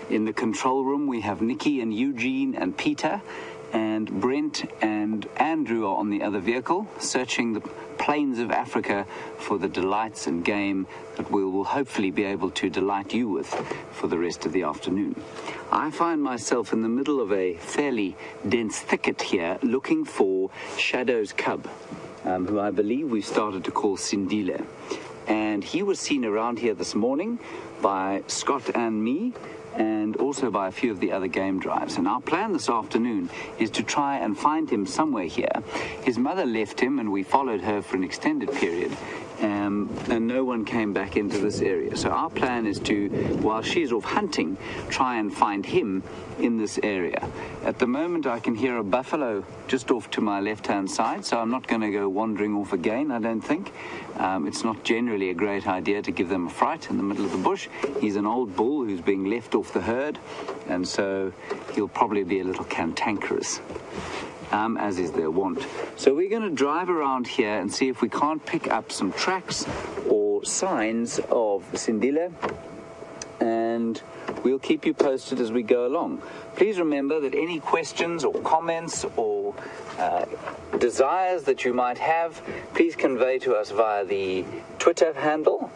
In the control room, we have Nikki and Eugene and Peter, and Brent and Andrew are on the other vehicle, searching the plains of Africa for the delights and game that we will hopefully be able to delight you with for the rest of the afternoon. I find myself in the middle of a fairly dense thicket here, looking for Shadow's cub, who I believe we started to call Sindile. And he was seen around here this morning by Scott and me, and also by a few of the other game drives. And our plan this afternoon is to try and find him somewhere here. His mother left him, and we followed her for an extended period, and no one came back into this area. So our plan is to, while she's off hunting, try and find him in this area. At the moment, I can hear a buffalo just off to my left-hand side, so I'm not going to go wandering off again, I don't think. It's not generally a great idea to give them a fright in the middle of the bush. He's an old bull who's being left off the herd, and so he'll probably be a little cantankerous, as is their wont. So we're going to drive around here and see if we can't pick up some tracks or signs of Sindile, and we'll keep you posted as we go along. Please remember that any questions or comments or desires that you might have, please convey to us via the Twitter handle,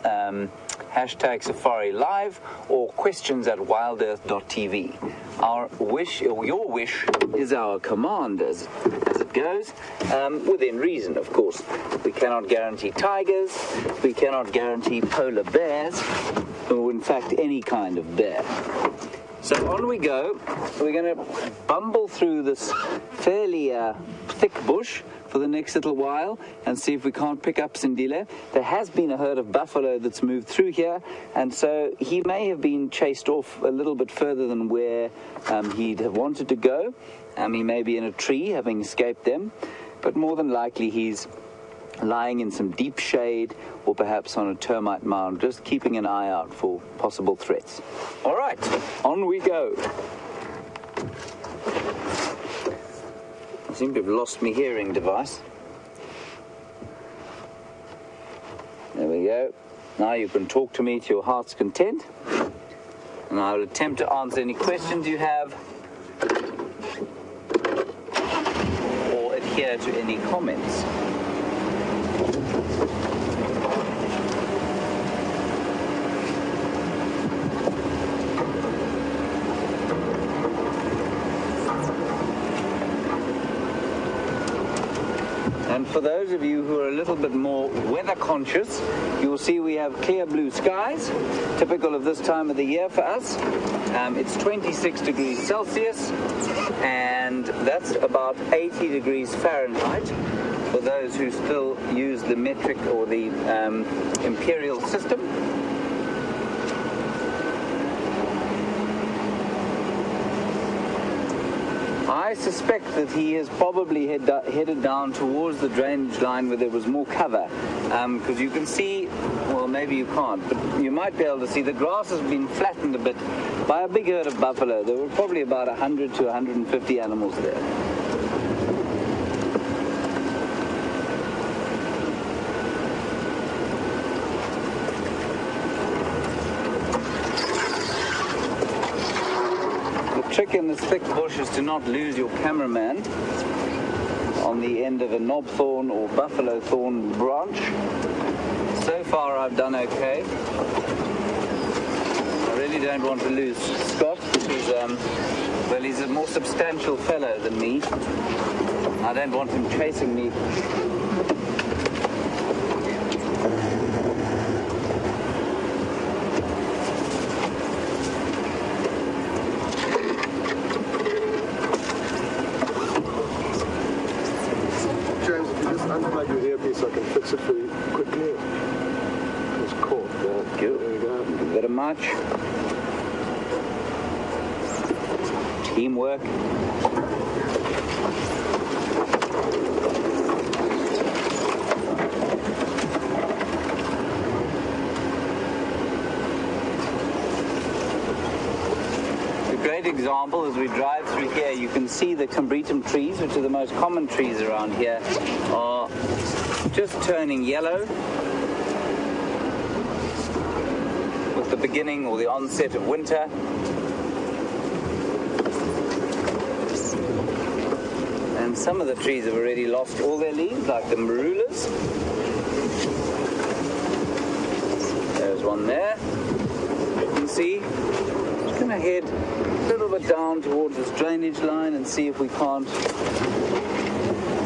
#Safari Live, or questions@wildearth.tv. Our wish, or your wish, is our command, as it goes, within reason, of course. We cannot guarantee tigers, we cannot guarantee polar bears, or in fact any kind of bear. So on we go. We're going to bumble through this fairly thick bush for the next little while and see if we can't pick up Sindile. There has been a herd of buffalo that's moved through here, and so he may have been chased off a little bit further than where he'd have wanted to go. He may be in a tree, having escaped them, but more than likely he's lying in some deep shade or perhaps on a termite mound, just keeping an eye out for possible threats. All right, on we go. I seem to have lost my hearing device. There we go. Now you can talk to me to your heart's content, and I will attempt to answer any questions you have or adhere to any comments. And for those of you who are a little bit more weather conscious, you will see we have clear blue skies, typical of this time of the year for us. It's 26 degrees Celsius, and that's about 80 degrees Fahrenheit for those who still use the metric or the imperial system. I suspect that he has probably headed down towards the drainage line where there was more cover, because you can see, well, maybe you can't, but you might be able to see the grass has been flattened a bit by a big herd of buffalo. There were probably about 100 to 150 animals there. The trick in this thick bush is to not lose your cameraman on the end of a knobthorn or buffalo thorn branch. So far I've done okay. I really don't want to lose Scott, because well, he's a more substantial fellow than me. I don't want him chasing me. Unplug your earpiece, I can fix it for you quickly. It's caught. There you go. A bit of march. Teamwork. Great example, as we drive through here, you can see the Cambritum trees, which are the most common trees around here, are just turning yellow, with the beginning or the onset of winter. And some of the trees have already lost all their leaves, like the marulas. There's one there. You can see. Just going to head a little bit down towards this drainage line and see if we can't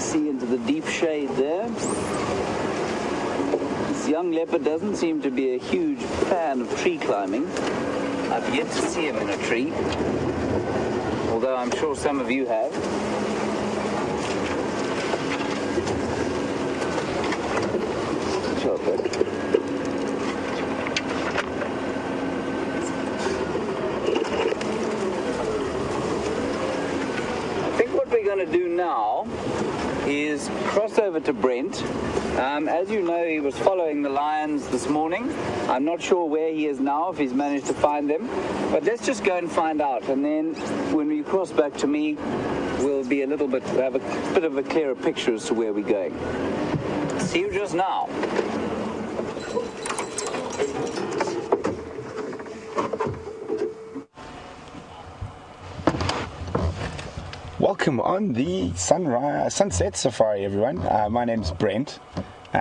see into the deep shade there. This young leopard doesn't seem to be a huge fan of tree climbing. I've yet to see him in a tree, although I'm sure some of you have. To do now is cross over to Brent. As you know, he was following the lions this morning. I'm not sure where he is now, if he's managed to find them, but let's just go and find out, and then when we cross back to me, we'll be have a bit of a clearer picture as to where we're going. See you just now. Welcome on the sunset safari, everyone. My name's Brent.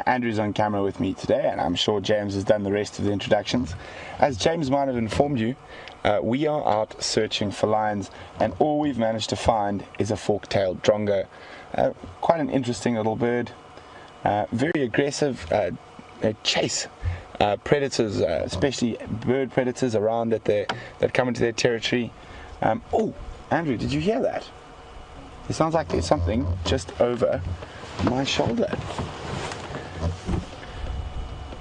Andrew's on camera with me today, and I'm sure James has done the rest of the introductions. As James might have informed you, we are out searching for lions, and all we've managed to find is a fork-tailed drongo. Quite an interesting little bird. Very aggressive. They chase predators, especially bird predators around that come into their territory. Oh, Andrew, did you hear that? It sounds like there's something just over my shoulder.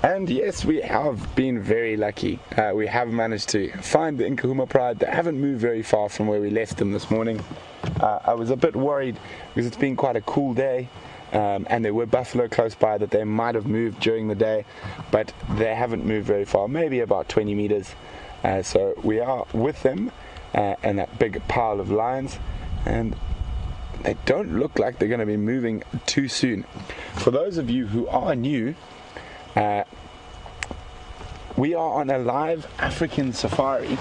And yes, we have been very lucky. We have managed to find the Nkuhuma Pride. They haven't moved very far from where we left them this morning. I was a bit worried because it's been quite a cool day, and there were buffalo close by that they might have moved during the day, but they haven't moved very far, maybe about 20 meters. So we are with them and that big pile of lions, and they don't look like they're going to be moving too soon. For those of you who are new, we are on a live African safari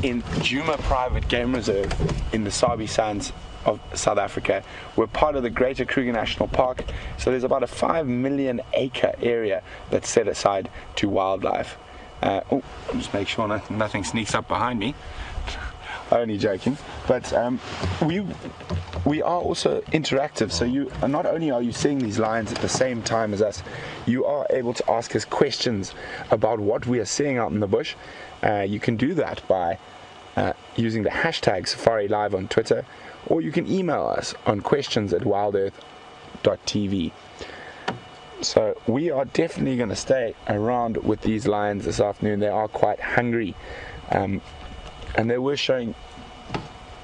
in Nkuhuma Private Game Reserve in the Sabi Sands of South Africa. We're part of the Greater Kruger National Park, so there's about a 5 million acre area that's set aside to wildlife. Just make sure nothing sneaks up behind me. Only joking, but we are also interactive, so you not only are you seeing these lions at the same time as us, you are able to ask us questions about what we are seeing out in the bush. You can do that by using the hashtag #SafariLive on Twitter, or you can email us on questions@wildearth.tv. So we are definitely going to stay around with these lions this afternoon. They are quite hungry. And they were showing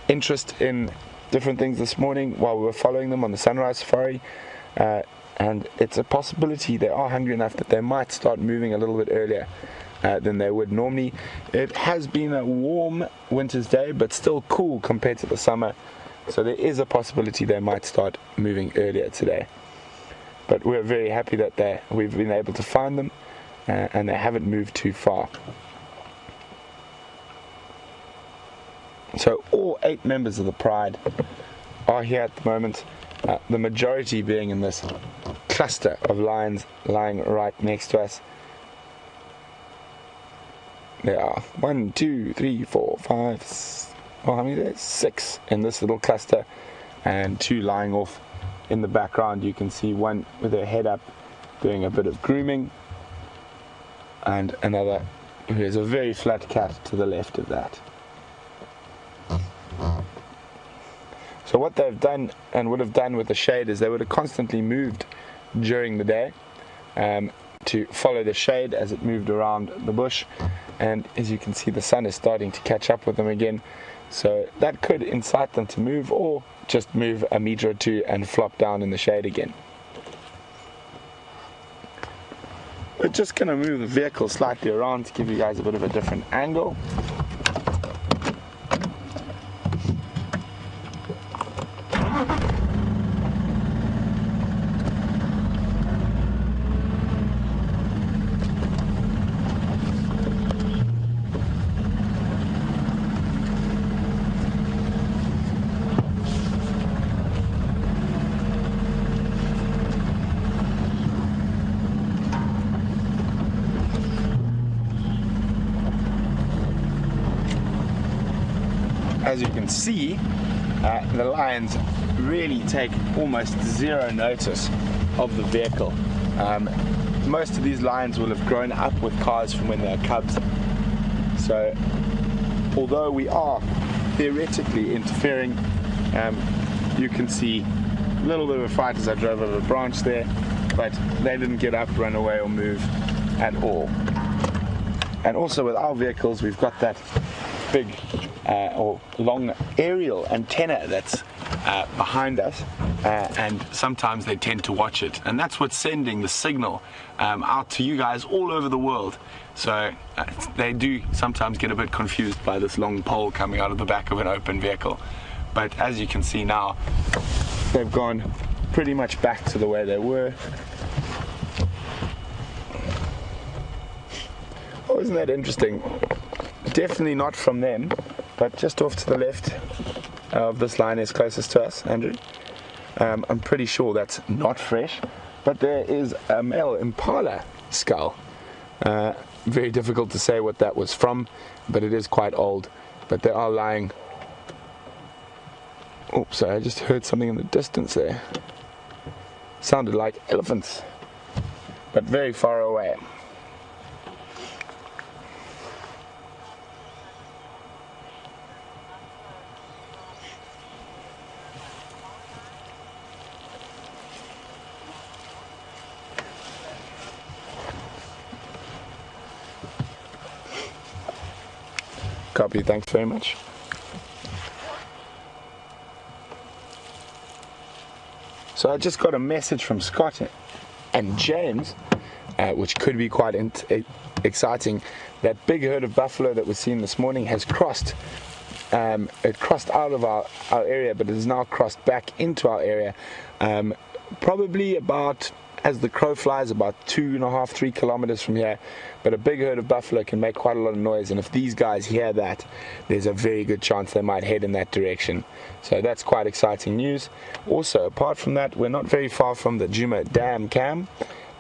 interest in different things this morning while we were following them on the sunrise safari. And it's a possibility they are hungry enough that they might start moving a little bit earlier than they would normally. It has been a warm winter's day, but still cool compared to the summer. So there is a possibility they might start moving earlier today. But we're very happy that we've been able to find them, and they haven't moved too far. So all 8 members of the Pride are here at the moment, the majority being in this cluster of lions lying right next to us. There are 1, 2, 3, 4, 5, how many there? 6 in this little cluster, and 2 lying off in the background. You can see one with her head up doing a bit of grooming, and another who is a very flat cat to the left of that. So what they've done and would have done with the shade is they would have constantly moved during the day to follow the shade as it moved around the bush, and as you can see, the sun is starting to catch up with them again, so that could incite them to move, or just move a meter or two and flop down in the shade again. We're just going to move the vehicle slightly around to give you guys a bit of a different angle. as you can see, the lions really take almost zero notice of the vehicle. Most of these lions will have grown up with cars from when they're cubs. So although we are theoretically interfering, you can see a little bit of a fight as I drove over a branch there, but they didn't get up, run away or move at all. And also with our vehicles, we've got that big or long aerial antenna that's behind us, and sometimes they tend to watch it, and that's what's sending the signal out to you guys all over the world. So they do sometimes get a bit confused by this long pole coming out of the back of an open vehicle, but as you can see now, they've gone pretty much back to the way they were. Oh, isn't that interesting? Definitely not from them, but just off to the left of this line is closest to us, Andrew. I'm pretty sure that's not fresh, but there is a male impala skull. Very difficult to say what that was from, but it is quite old. But they are lying. Oh, sorry, I just heard something in the distance there. Sounded like elephants, but very far away. Copy, thanks very much. So I just got a message from Scott and James, which could be quite exciting. That big herd of buffalo that was seen this morning has crossed. It crossed out of our area, but it has now crossed back into our area. Probably about, as the crow flies, about 2.5–3 kilometers from here. But a big herd of buffalo can make quite a lot of noise, and if these guys hear that, there's a very good chance they might head in that direction. So that's quite exciting news. Also, apart from that, we're not very far from the Nkuhuma Dam Cam,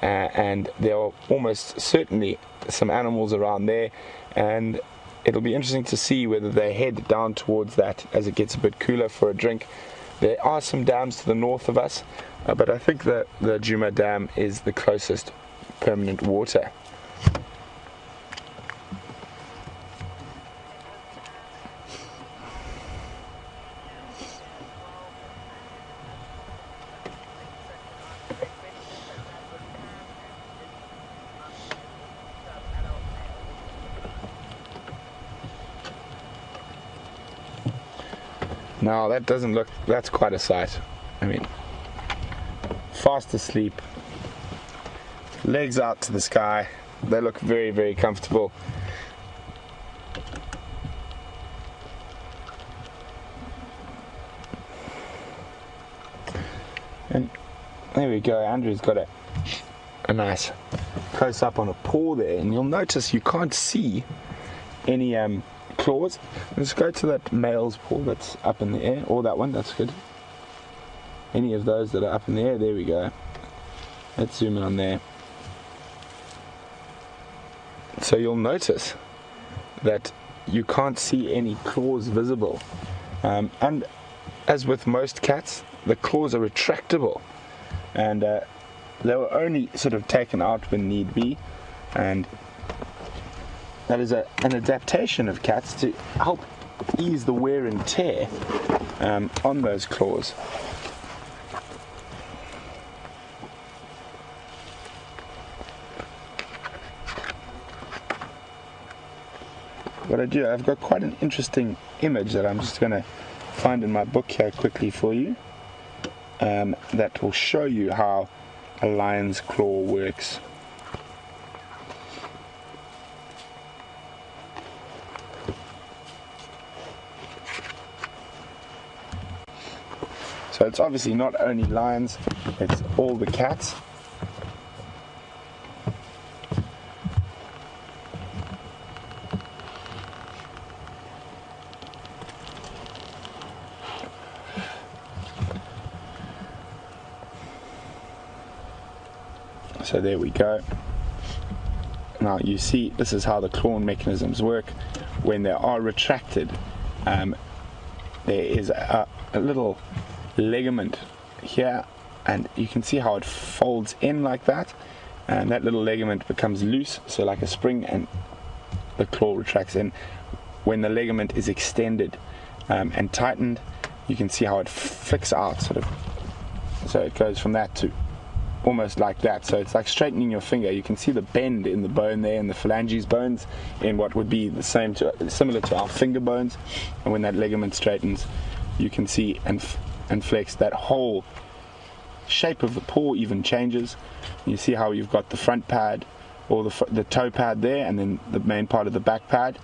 and there are almost certainly some animals around there, and it'll be interesting to see whether they head down towards that as it gets a bit cooler for a drink. There are some dams to the north of us, but I think that the Nkuhuma Dam is the closest permanent water. Now that doesn't look, that's quite a sight. I mean, fast asleep, legs out to the sky, they look very, very comfortable. And there we go, Andrew's got a nice close up on a paw there, and you'll notice you can't see any claws. Let's go to that male's paw that's up in the air, or that one, that's good. Any of those that are up in the air, there we go. Let's zoom in on there. So you'll notice that you can't see any claws visible. And as with most cats, the claws are retractable. And they were only sort of taken out when need be. And that is an adaptation of cats to help ease the wear and tear on those claws. What I do, I've got quite an interesting image that I'm just going to find in my book here quickly for you, that will show you how a lion's claw works. So it's obviously not only lions, it's all the cats. So there we go. Now you see, this is how the claw mechanisms work. When they are retracted, there is a little ligament here, and you can see how it folds in like that, and that little ligament becomes loose, so like a spring, and the claw retracts in. When the ligament is extended and tightened, you can see how it flicks out, sort of, so it goes from that to almost like that. So it's like straightening your finger. You can see the bend in the bone there, in the phalanges bones, in what would be the similar to our finger bones. And when that ligament straightens, you can see and flex, that whole shape of the paw even changes. You see how you've got the front pad, or the toe pad there, and then the main part of the back pad.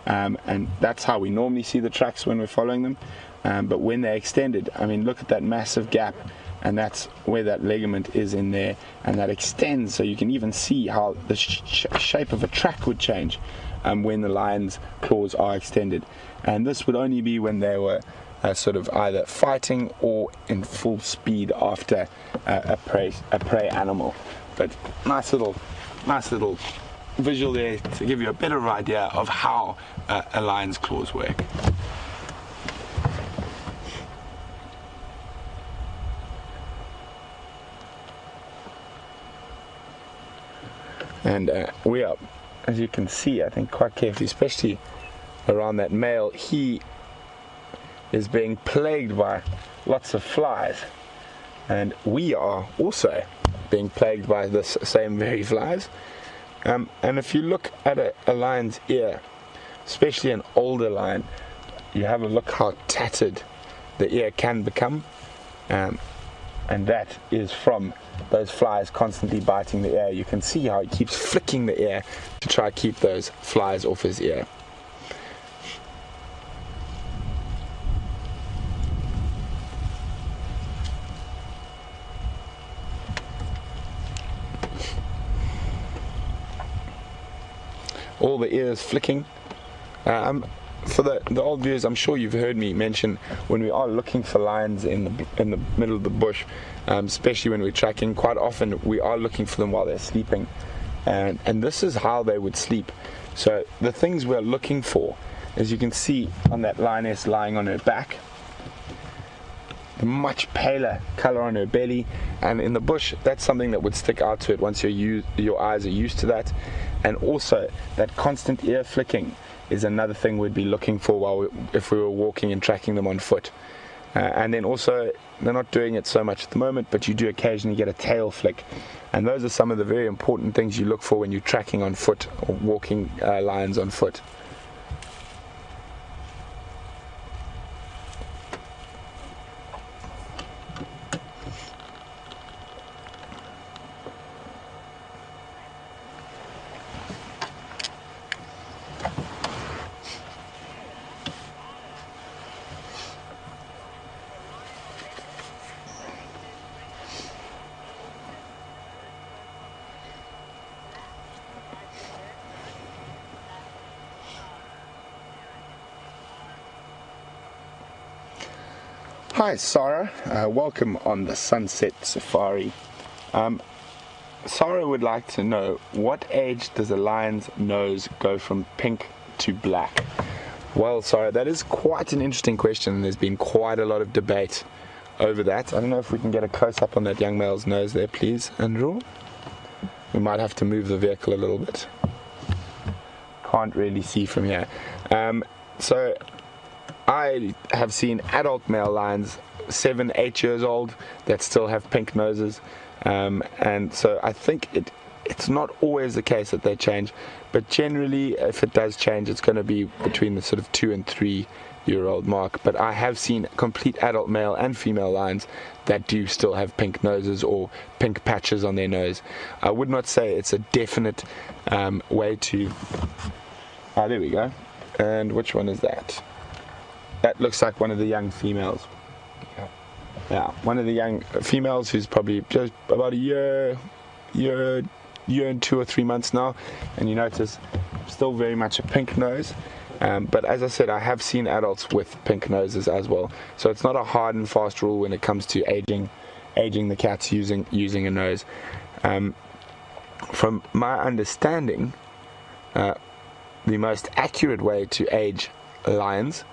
And that's how we normally see the tracks when we're following them. But when they're extended, I mean, look at that massive gap, and that's where that ligament is in there, and that extends, so you can even see how the shape of a track would change when the lion's claws are extended. And this would only be when they were sort of either fighting or in full speed after a prey animal. But nice little visual there to give you a bit of an idea of how a lion's claws work. And we are, as you can see, I think quite carefully, especially around that male, he is being plagued by lots of flies, and we are also being plagued by the same very flies. And if you look at a lion's ear, especially an older lion, you have a look how tattered the ear can become, and that is from those flies constantly biting the ear. You can see how he keeps flicking the ear to try to keep those flies off his ear. All the ears flicking. For the old viewers, I'm sure you've heard me mention, when we are looking for lions in the middle of the bush, especially when we're tracking, quite often we are looking for them while they're sleeping, and this is how they would sleep. So the things we're looking for, as you can see on that lioness lying on her back, the much paler color on her belly, and in the bush, that's something that would stick out to it once your eyes are used to that. And also that constant ear flicking is another thing we'd be looking for if we were walking and tracking them on foot. And then also, they're not doing it so much at the moment, but you do occasionally get a tail flick, and those are some of the very important things you look for when you're tracking on foot or walking lions on foot. Hi Sarah, welcome on the Sunset Safari. Sarah would like to know, what age does a lion's nose go from pink to black? Well, Sarah, that is quite an interesting question, and there's been quite a lot of debate over that. I don't know if we can get a close-up on that young male's nose there, please, Andrew. We might have to move the vehicle a little bit. Can't really see from here. So I have seen adult male lions, 7-8 years old, that still have pink noses, and so I think it's not always the case that they change, but generally if it does change, it's going to be between the sort of 2 and 3 year old mark. But I have seen complete adult male and female lions that do still have pink noses or pink patches on their nose. I would not say it's a definite way to... there we go. And which one is that? That looks like one of the young females. Yeah, one of the young females who's probably just about a year and 2 or 3 months now, and you notice still very much a pink nose. But as I said, I have seen adults with pink noses as well. So it's not a hard and fast rule when it comes to aging the cats using a nose. From my understanding, the most accurate way to age lions,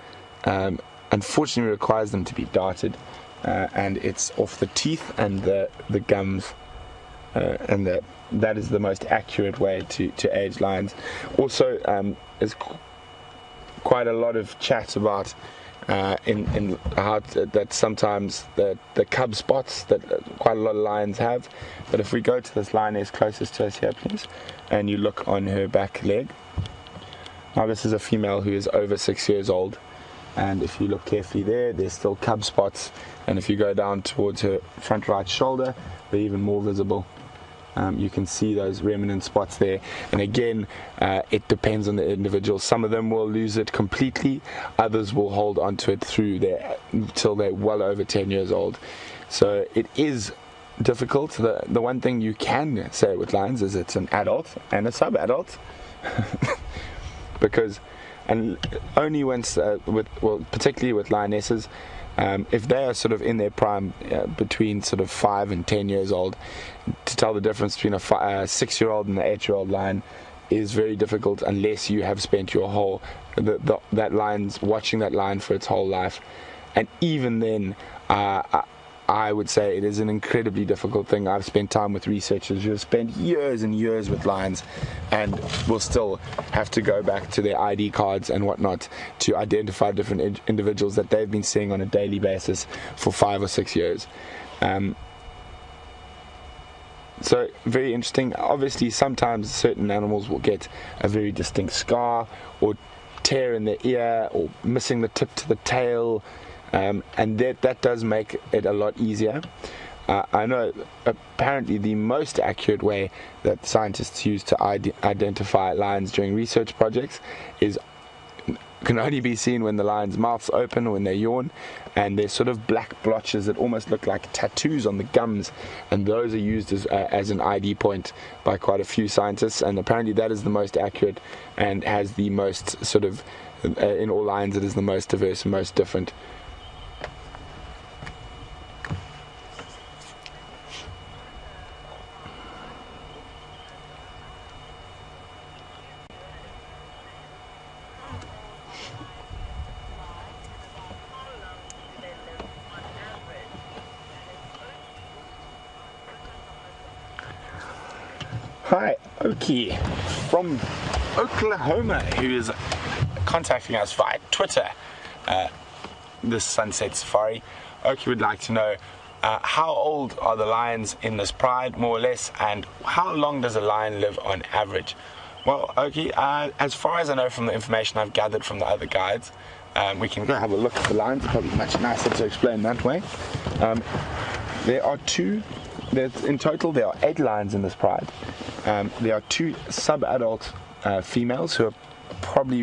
unfortunately requires them to be darted, and it's off the teeth and the gums, and that is the most accurate way to age lions. Also, there's quite a lot of chat about in how that sometimes the cub spots that quite a lot of lions have. But if we go to this lioness closest to us here, please, and you look on her back leg. Now this is a female who is over 6 years old, and if you look carefully there's still cub spots, and if you go down towards her front right shoulder, they're even more visible. You can see those remnant spots there, and again, it depends on the individual. Some of them will lose it completely, others will hold onto it until they're well over 10 years old. So it is difficult. The one thing you can say with lions is it's an adult and a sub-adult, because, and only once particularly with lionesses, if they are sort of in their prime, between sort of 5 and 10 years old, to tell the difference between a 6-year-old and an 8-year-old lion is very difficult unless you have spent your whole that lion's watching that lion for its whole life. And even then, I would say it is an incredibly difficult thing. I've spent time with researchers who have spent years and years with lions and will still have to go back to their ID cards and whatnot to identify different individuals that they've been seeing on a daily basis for 5 or 6 years. So very interesting. Obviously, sometimes certain animals will get a very distinct scar or tear in the ear or missing the tip to the tail. And that does make it a lot easier. I know apparently the most accurate way that scientists use to identify lions during research projects can only be seen when the lion's mouth's open or when they yawn, and there's sort of black blotches that almost look like tattoos on the gums, and those are used as an ID point by quite a few scientists, and apparently that is the most accurate and has the most sort of, in all lions, it is the most diverse and most different. Hi, Oki from Oklahoma, who is contacting us via Twitter this Sunset Safari. Oki would like to know how old are the lions in this pride, more or less, and how long does a lion live on average? Well, Oki, as far as I know from the information I've gathered from the other guides, we can go have a look at the lions. It's probably much nicer to explain that way. There are in total there are 8 lions in this pride. There are 2 sub-adult females who are probably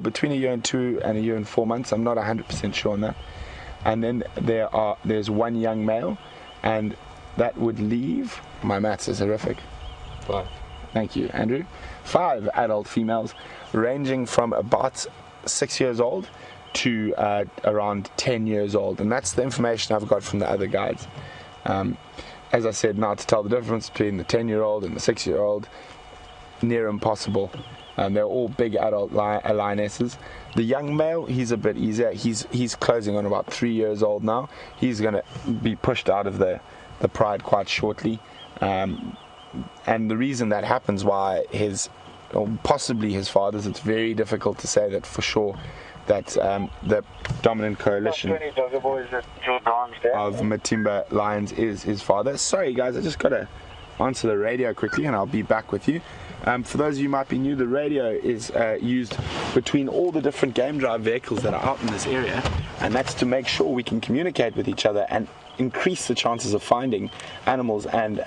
between a year and 2 and a year and 4 months. I'm not 100% sure on that. And then there's 1 young male, and that would leave, my maths is horrific. 5. Thank you, Andrew. 5 adult females, ranging from about 6 years old to around 10 years old, and that's the information I've got from the other guides. As I said, now to tell the difference between the 10-year-old and the 6-year-old, near impossible. They're all big adult lionesses. The young male, he's a bit easier. He's closing on about 3 years old now. He's going to be pushed out of the pride quite shortly. And the reason that happens, why possibly his father's, it's very difficult to say that for sure, that the dominant coalition of Matimba lions is his father. Sorry guys, I just got to answer the radio quickly and I'll be back with you. For those of you who might be new, the radio is used between all the different game drive vehicles that are out in this area, and that's to make sure we can communicate with each other and increase the chances of finding animals. And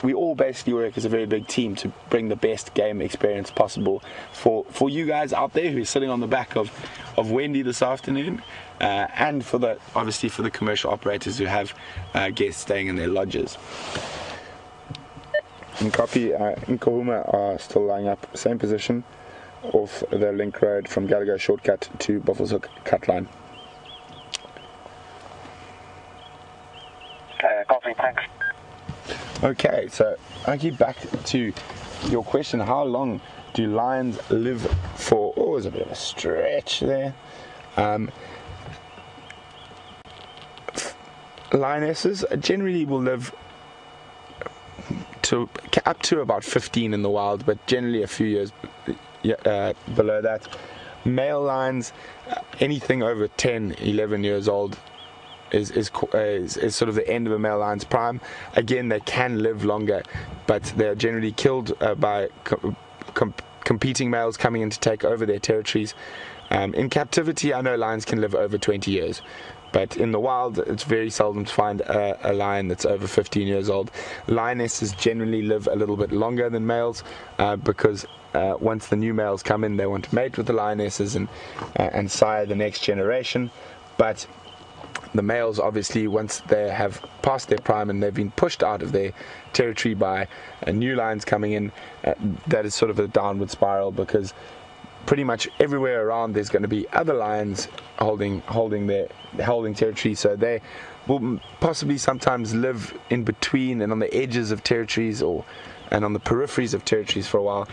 we all basically work as a very big team to bring the best game experience possible for you guys out there who are sitting on the back of Wendy this afternoon, and obviously for the commercial operators who have guests staying in their lodges. And copy, Nkuhuma are still lining up, same position off the link road from Gallagher shortcut to Buffalo's Hook cut line. Copy, thanks. Okay, so I get back to your question, how long do lions live for? Oh, there's a bit of a stretch there. lionesses generally will live up to about 15 in the wild, but generally a few years below that. Male lions, anything over 10, 11 years old is sort of the end of a male lion's prime. Again, they can live longer, but they're generally killed by competing males coming in to take over their territories. In captivity, I know lions can live over 20 years, but in the wild, it's very seldom to find a lion that's over 15 years old. Lionesses generally live a little bit longer than males because once the new males come in, they want to mate with the lionesses and sire the next generation. But the males, obviously, once they have passed their prime and they've been pushed out of their territory by new lions coming in, that is sort of a downward spiral, because pretty much everywhere around there's going to be other lions holding territory, so they will possibly sometimes live in between and on the edges of territories and on the peripheries of territories for a while.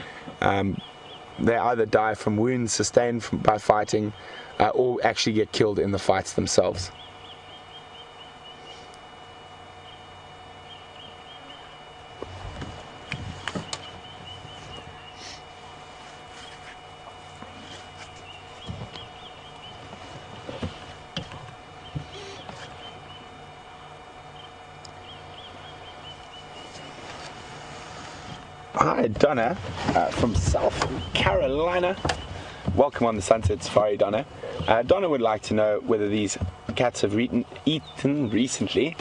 They either die from wounds sustained by fighting or actually get killed in the fights themselves. Hi, Donna from South Carolina. Welcome on the Sunset Safari, Donna. Donna would like to know whether these cats have eaten recently,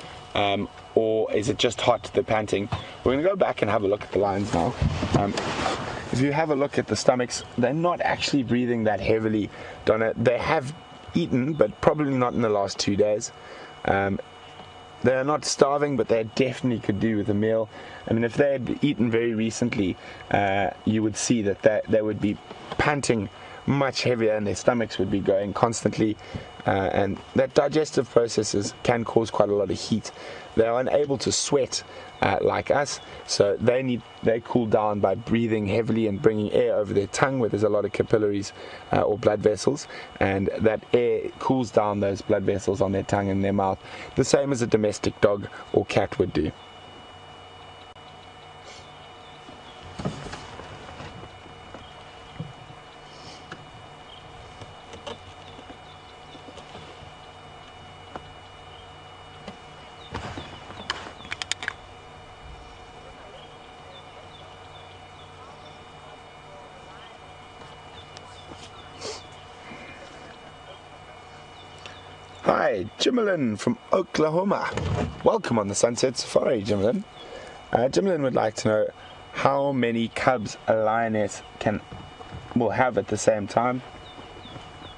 or is it just hot, they're panting. We're going to go back and have a look at the lions now. If you have a look at the stomachs, they're not actually breathing that heavily, Donna. They have eaten, but probably not in the last 2 days. They are not starving, but they definitely could do with a meal. I mean, if they had eaten very recently, you would see that they would be panting much heavier and their stomachs would be going constantly. And that digestive processes can cause quite a lot of heat. They are unable to sweat like us, so they cool down by breathing heavily and bringing air over their tongue where there's a lot of capillaries or blood vessels, and that air cools down those blood vessels on their tongue and their mouth, the same as a domestic dog or cat would do. Hi, Jimelin from Oklahoma. Welcome on the Sunset Safari, Jimelin. Jimelin would like to know how many cubs a lioness will have at the same time.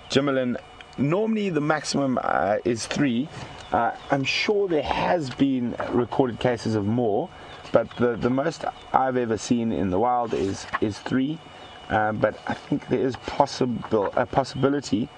Jimelin, normally the maximum is 3. I'm sure there has been recorded cases of more, but the most I've ever seen in the wild is 3. But I think there is a possibility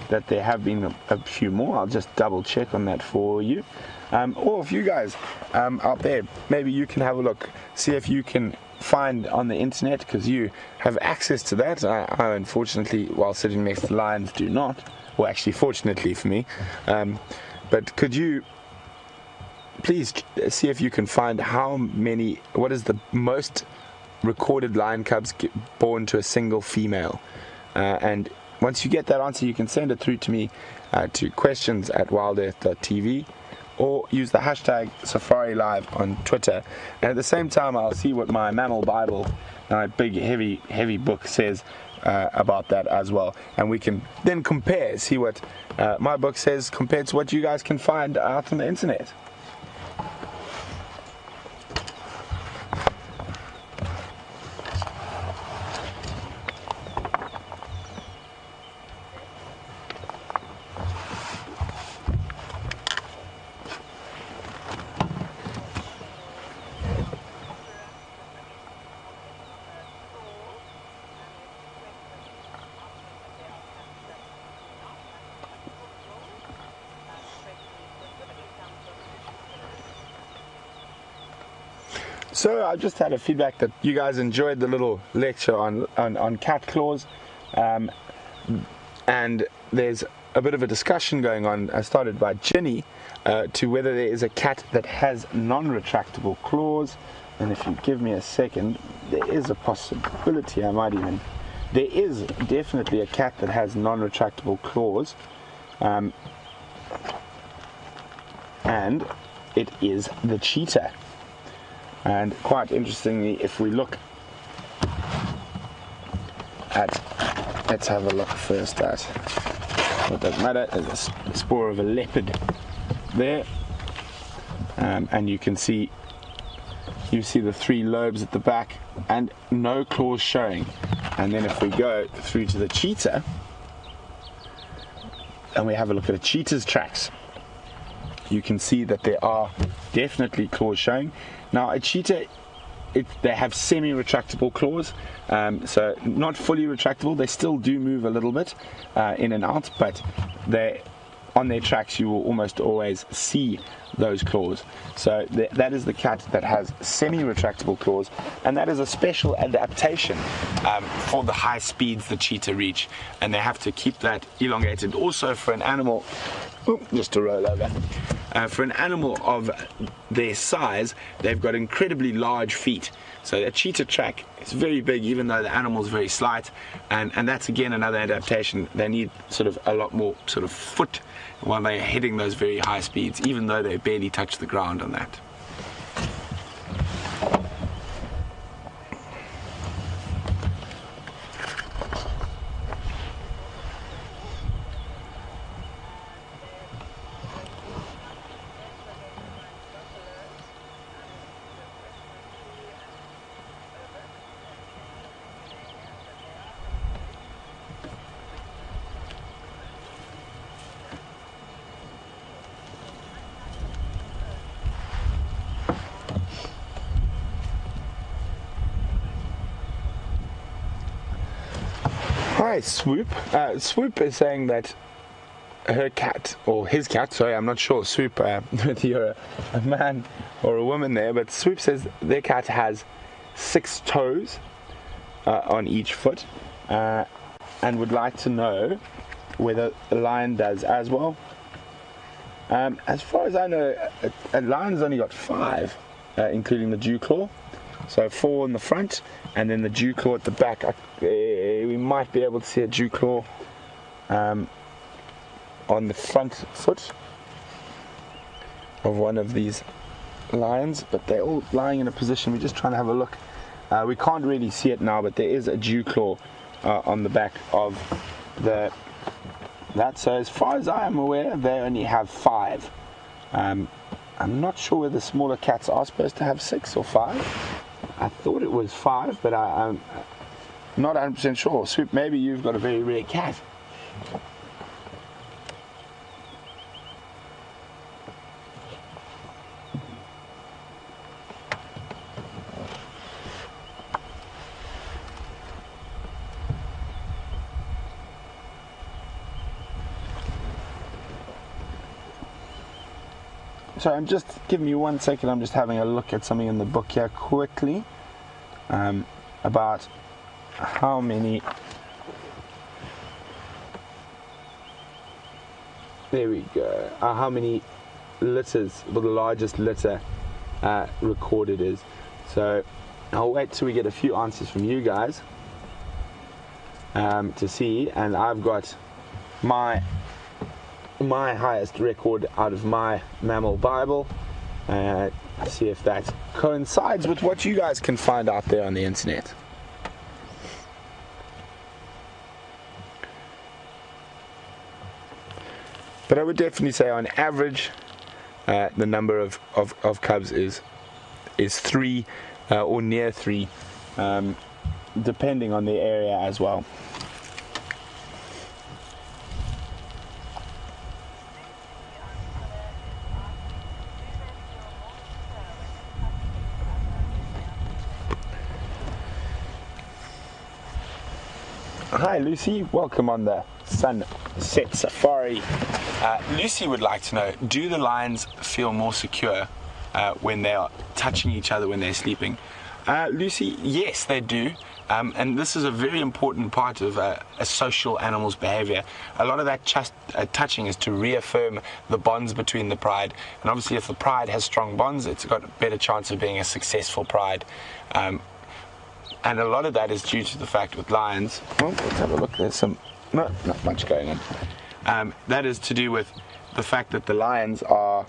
that there have been a few more. I'll just double check on that for you. Or if you guys out there, maybe you can have a look, see if you can find on the internet, because you have access to that. I unfortunately, while sitting next to lions, do not. Well, actually, fortunately for me. But could you please see if you can find what is the most recorded lion cubs born to a single female? And once you get that answer, you can send it through to me to questions@wildearth.tv, or use the hashtag Safari Live on Twitter. And at the same time, I'll see what my Mammal Bible, my big heavy book, says about that as well. And we can then compare, see what my book says compared to what you guys can find out on the internet. So I just had a feedback that you guys enjoyed the little lecture on cat claws, and there's a bit of a discussion going on, started by Ginny, to whether there is a cat that has non-retractable claws. And if you give me a second, there is a possibility there is definitely a cat that has non-retractable claws, and it is the cheetah. And quite interestingly, if we look at, let's have a look first at, what doesn't matter, there's a spore of a leopard there, and you see the 3 lobes at the back and no claws showing. And then if we go through to the cheetah and we have a look at a cheetah's tracks, you can see that there are definitely claws showing. Now a cheetah, they have semi-retractable claws, so not fully retractable. They still do move a little bit in and out, but on their tracks you will almost always see those claws. So that is the cat that has semi-retractable claws, and that is a special adaptation for the high speeds the cheetah reach, and they have to keep that elongated. Also for an animal, just to roll over, for an animal of their size, they've got incredibly large feet. So a cheetah track is very big, even though the animal is very slight, and that's again another adaptation. They need sort of a lot more sort of foot while they're hitting those very high speeds, even though they barely touch the ground on that. Hi, Swoop. Swoop is saying that her cat, or his cat, sorry, I'm not sure, Swoop, whether you're a man or a woman there, but Swoop says their cat has 6 toes on each foot, and would like to know whether a lion does as well. As far as I know, a lion's only got 5, including the dew claw. So 4 in the front, and then the dew claw at the back. We might be able to see a dew claw on the front foot of one of these lions, but they're all lying in a position. We're just trying to have a look. We can't really see it now, but there is a dew claw on the back of that. So as far as I am aware, they only have 5. I'm not sure whether smaller cats are supposed to have 6 or 5. I thought it was 5, but I'm not 100% sure. Swoop, maybe you've got a very rare cat. So I'm just giving you 1 second. I'm just having a look at something in the book here quickly, about how many. There we go. How many litters, well, the largest litter recorded is. So I'll wait till we get a few answers from you guys to see, and I've got my highest record out of my mammal Bible, see if that coincides with what you guys can find out there on the internet. But I would definitely say on average the number of cubs is 3 or near 3, depending on the area as well. Hi Lucy, welcome on the Sunset Safari. Lucy would like to know, do the lions feel more secure when they are touching each other when they're sleeping? Lucy, yes they do. And this is a very important part of a social animal's behavior. A lot of that touching is to reaffirm the bonds between the pride. And obviously, if the pride has strong bonds, it's got a better chance of being a successful pride. And a lot of that is due to the fact with lions. Oh, let's have a look. There's not much going on. That is to do with the fact that the lions are,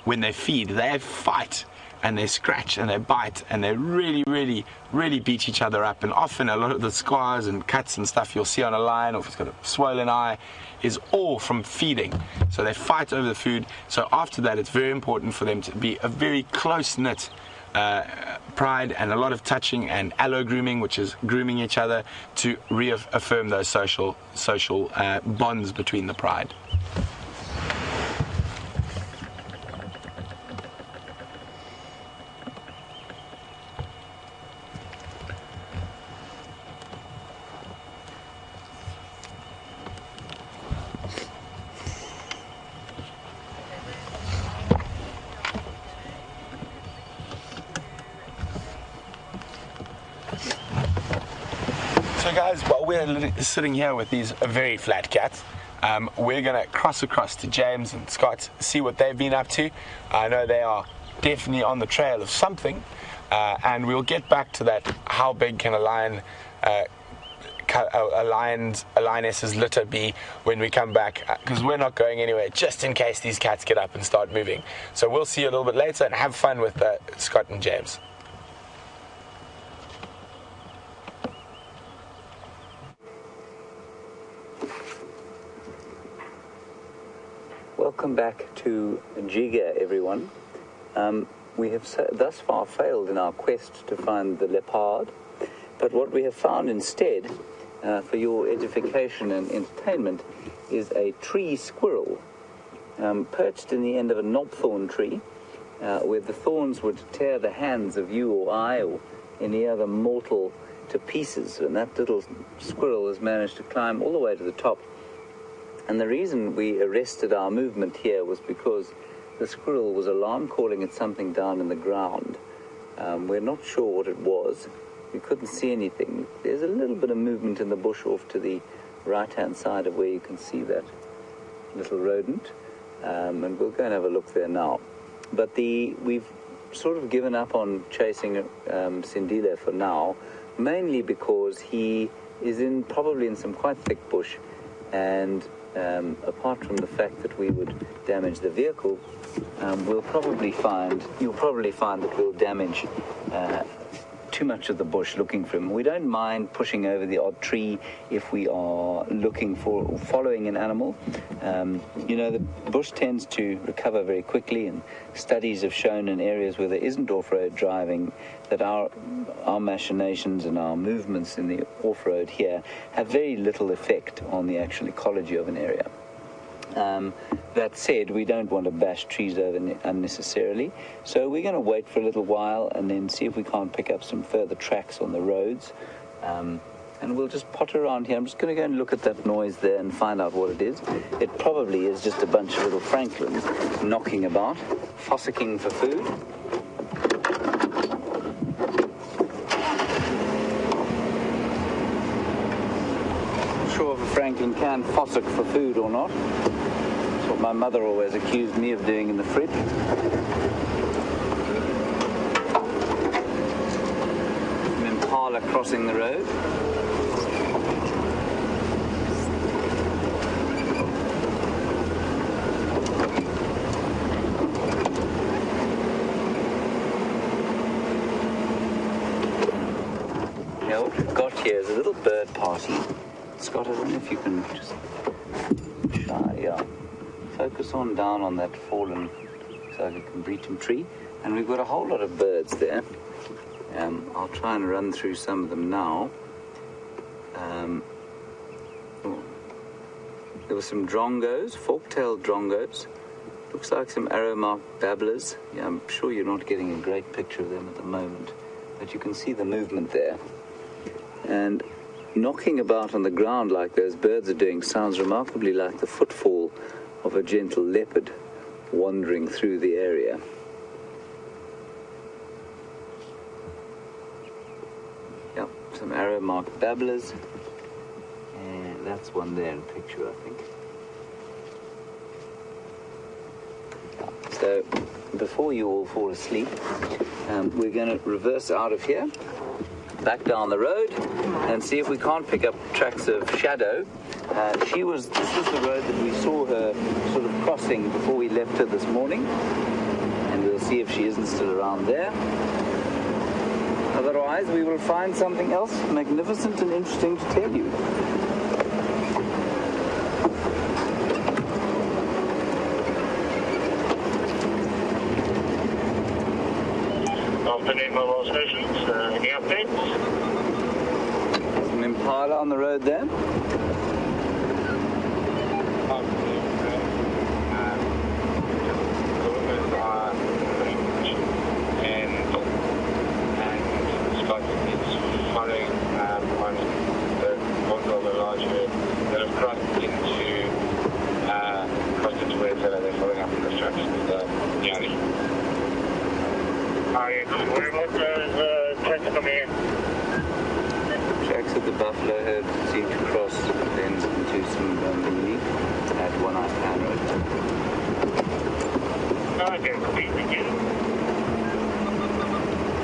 when they feed, they fight and they scratch and they bite and they really beat each other up. And often a lot of the scars and cuts and stuff you'll see on a lion, or if it's got a swollen eye, is all from feeding. So they fight over the food. So after that, it's very important for them to be a very close-knit pride, and a lot of touching and allo grooming, which is grooming each other to reaffirm those social bonds between the pride. So guys, while we're sitting here with these very flat cats, we're going to cross across to James and Scott, see what they've been up to. I know they are definitely on the trail of something, and we'll get back to that. How big can a lioness's litter be when we come back, because we're not going anywhere, just in case these cats get up and start moving. So we'll see you a little bit later, and have fun with Scott and James. Welcome back to Jiga, everyone. We have thus far failed in our quest to find the leopard, but what we have found instead, for your edification and entertainment, is a tree squirrel perched in the end of a knobthorn tree, where the thorns would tear the hands of you or I or any other mortal to pieces, and that little squirrel has managed to climb all the way to the top. And the reason we arrested our movement here was because the squirrel was alarm calling at something down in the ground. We're not sure what it was. We couldn't see anything. There's a little bit of movement in the bush off to the right-hand side of where you can see that little rodent. And we'll go and have a look there now. But we've sort of given up on chasing Sindile for now, mainly because he is probably in some quite thick bush, and apart from the fact that we would damage the vehicle, you'll probably find that we'll damage too much of the bush looking for him. We don't mind pushing over the odd tree if we are looking for or following an animal. The bush tends to recover very quickly, and studies have shown in areas where there isn't off-road driving that our machinations and our movements in the off-road here have very little effect on the actual ecology of an area. That said, we don't want to bash trees over unnecessarily, so we're going to wait for a little while and then see if we can't pick up some further tracks on the roads, and we'll just potter around here. I'm just going to go and look at that noise there and find out what it is. It probably is just a bunch of little francolins knocking about, fossicking for food. Not sure if a francolin can fossick for food or not. That's what my mother always accused me of doing in the fridge. An impala crossing the road. Yeah, what we've got here is a little bird party. Scott, I don't know if you can just focus down on that fallen Breeton tree, and we've got a whole lot of birds there. I'll try and run through some of them now. There were some drongos, fork-tailed drongos. Looks like some arrow-marked babblers. Yeah, I'm sure you're not getting a great picture of them at the moment, but you can see the movement there. And knocking about on the ground like those birds are doing sounds remarkably like the footfall of a gentle leopard wandering through the area. Yep, arrow-marked babblers. And that's one there in picture, I think. So, before you all fall asleep, we're going to reverse out of here, back down the road, and see if we can't pick up tracks of Shadow. This was the road that we saw her sort of crossing before we left her this morning, and we'll see if she isn't still around there. Otherwise, we will find something else magnificent and interesting to tell you. Afternoon, mobile stations. Any updates? There's an Impala on the road there. Tracks of the buffalo herd seem to cross then into some Bambini at One Eye Pan Road.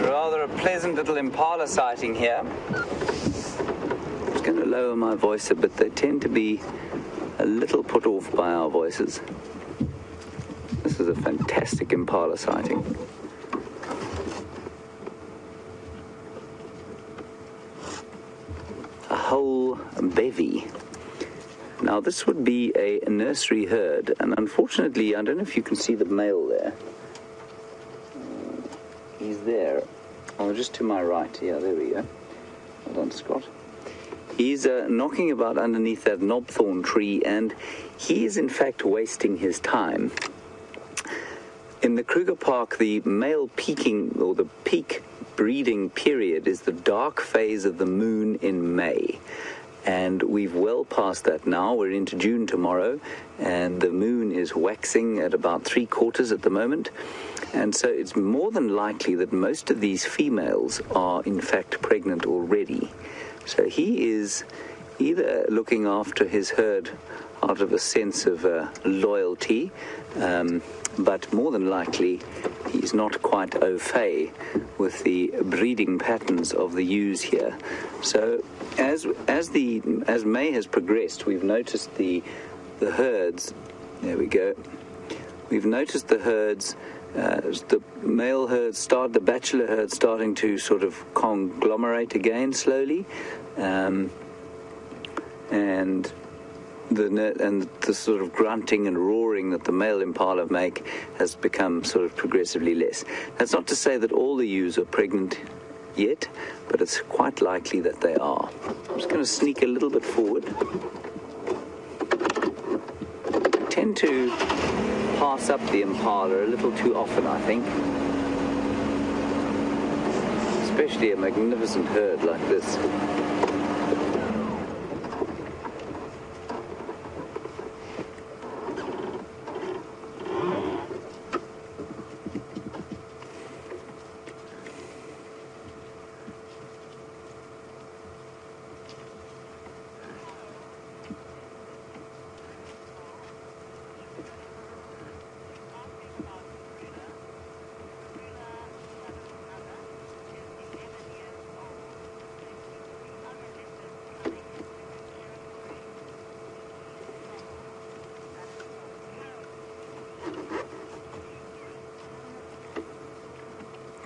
Rather a pleasant little Impala sighting here. I'm just going to lower my voice a bit. They tend to be a little put off by our voices. This is a fantastic Impala sighting. A whole bevy. Now this would be a nursery herd, and unfortunately, I don't know if you can see the male there. He's there. Oh, just to my right. Yeah, there we go. Hold on, Scott. He's knocking about underneath that knobthorn tree, and he is in fact wasting his time. In the Kruger Park, the male peaking, or the peak breeding period, is the dark phase of the moon in May. And we've well past that now. We're into June tomorrow, and the moon is waxing at about 3/4 at the moment. And so it's more than likely that most of these females are in fact pregnant already. So he is either looking after his herd out of a sense of loyalty, but more than likely he's not quite au fait with the breeding patterns of the ewes here. So as May has progressed, we've noticed the herds. There we go. We've noticed the herds. The male herd the bachelor herd starting to sort of conglomerate again slowly, and the sort of grunting and roaring that the male impala make has become sort of progressively less. That's not to say that all the ewes are pregnant yet, but it's quite likely that they are. I'm just going to sneak a little bit forward. I tend to pass up the impala a little too often, I think. Especially a magnificent herd like this.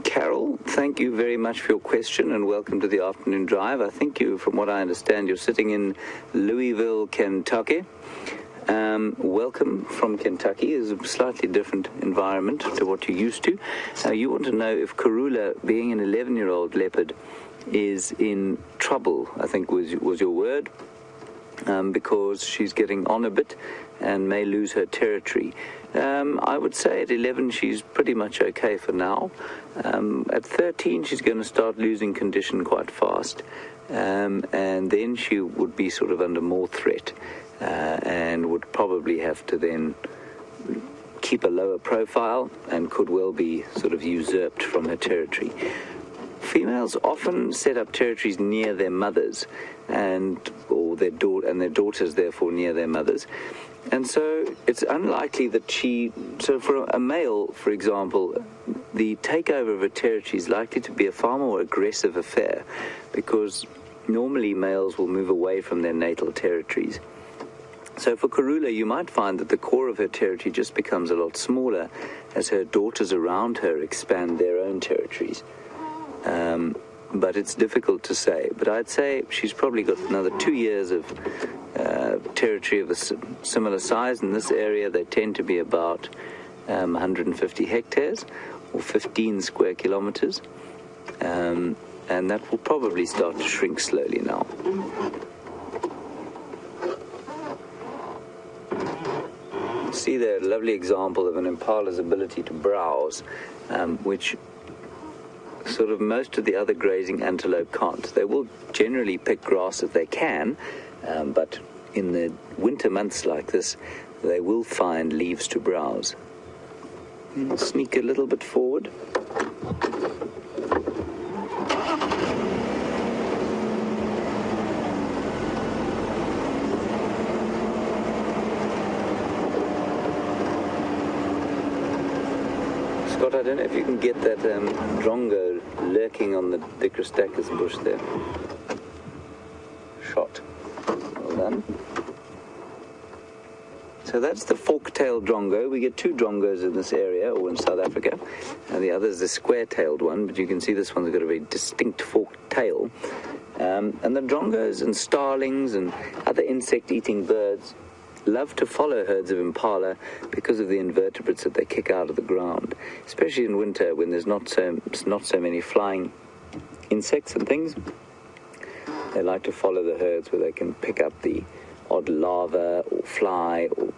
Carol, thank you very much for your question and welcome to the afternoon drive. I think from what I understand, you're sitting in Louisville, Kentucky. Welcome from Kentucky. It's a slightly different environment to what you're used to. You want to know if Karula, being an 11-year-old leopard, is in trouble, I think was your word, because she's getting on a bit and may lose her territory. I would say at 11 she's pretty much okay for now. At 13 she's going to start losing condition quite fast, and then she would be sort of under more threat, and would probably have to then keep a lower profile and could well be sort of usurped from her territory. Females often set up territories near their mothers, and their daughters, therefore, near their mothers. And so it's unlikely that so for a male, for example, the takeover of a territory is likely to be a far more aggressive affair, because normally males will move away from their natal territories. So for Karula, you might find that the core of her territory just becomes a lot smaller as her daughters around her expand their own territories. But it's difficult to say. But I'd say she's probably got another 2 years of territory of a similar size. In this area, they tend to be about 150 hectares or 15 square kilometers. And that will probably start to shrink slowly now. See there, a lovely example of an impala's ability to browse, which sort of most of the other grazing antelope can't. They will generally pick grass if they can, but in the winter months like this, they will find leaves to browse. I'll sneak a little bit forward. Scott, I don't know if you can get that drongo lurking on the dicrostacus bush there. Shot. Well done. So that's the fork-tailed drongo. We get 2 drongos in this area, or in South Africa, and the other is the square-tailed one, but you can see this one's got a very distinct forked tail. And the drongos and starlings and other insect-eating birds love to follow herds of impala because of the invertebrates that they kick out of the ground, especially in winter when there's not so many flying insects and things. They like to follow the herds where they can pick up the odd larva or fly or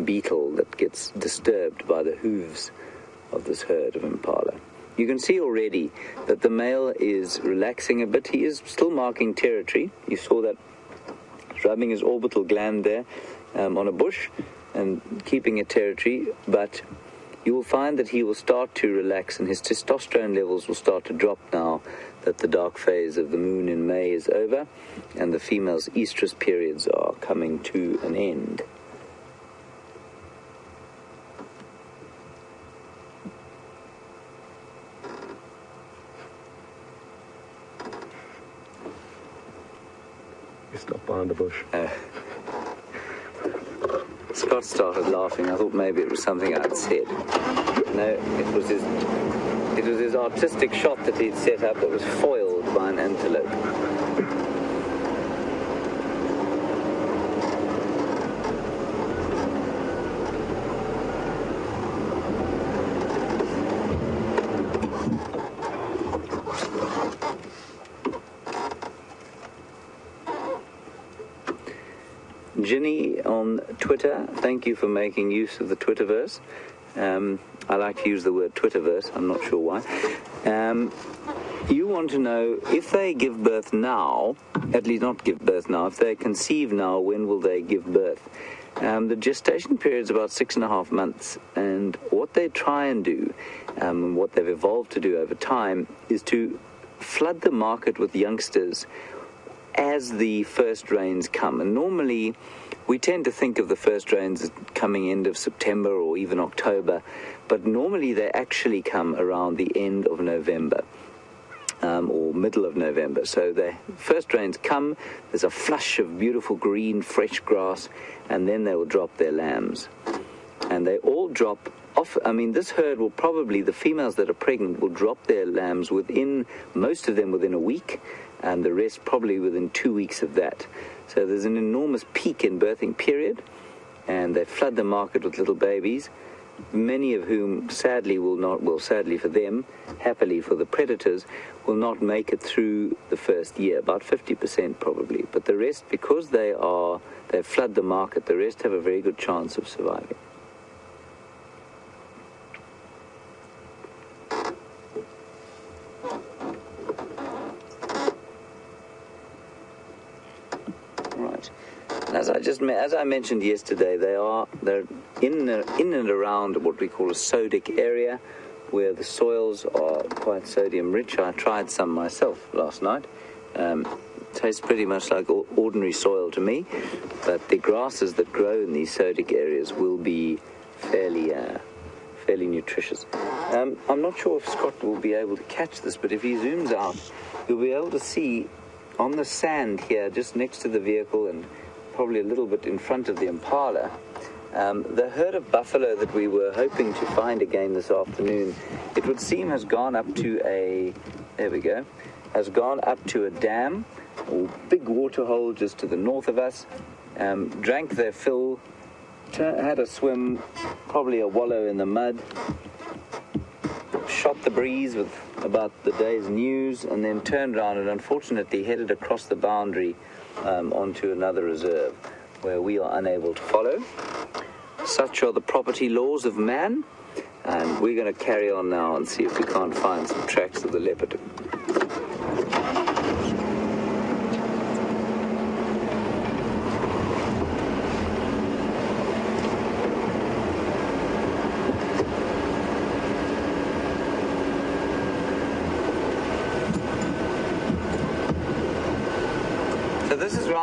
beetle that gets disturbed by the hooves of this herd of impala. You can see already that the male is relaxing a bit. He is still marking territory. You saw that rubbing his orbital gland there on a bush and keeping a territory, but you will find that he will start to relax and his testosterone levels will start to drop now that the dark phase of the moon in May is over and the female's estrus periods are coming to an end. You stop behind the bush. Scott started laughing. I thought maybe it was something I'd said. No, it was his artistic shot that he'd set up that was foiled by an antelope. Ginny on Twitter, thank you for making use of the Twitterverse. I like to use the word Twitterverse, I'm not sure why. You want to know if they give birth now, at least not give birth now, if they conceive now, when will they give birth? The gestation period is about 6.5 months, and what they try and do, what they've evolved to do over time, is to flood the market with youngsters as the first rains come. And normally we tend to think of the first rains as coming end of September or even October, but normally they actually come around the end of November or middle of November. So the first rains come, there's a flush of beautiful green fresh grass, and then they will drop their lambs, and they all drop off. I mean, this herd will probably, the females that are pregnant will drop their lambs most of them within a week, and the rest probably within 2 weeks of that. So there's an enormous peak in birthing period, and they flood the market with little babies, many of whom sadly sadly for them, happily for the predators, will not make it through the first year, about 50% probably. But the rest, because they flood the market, the rest have a very good chance of surviving. As I mentioned yesterday, they're in and around what we call a sodic area. where the soils are quite sodium rich. I tried some myself last night. Tastes pretty much like ordinary soil to me, but the grasses that grow in these sodic areas will be fairly nutritious. I'm not sure if Scott will be able to catch this, but if he zooms out, you'll be able to see on the sand here, just next to the vehicle and probably a little bit in front of the Impala, the herd of buffalo that we were hoping to find again this afternoon, it would seem has gone up to has gone up to a dam or big water hole just to the north of us, drank their fill, had a swim, probably a wallow in the mud, shot the breeze with about the day's news, and then turned around and unfortunately headed across the boundary onto another reserve where we are unable to follow. Such are the property laws of man, and we're going to carry on now and see if we can't find some tracks of the leopard.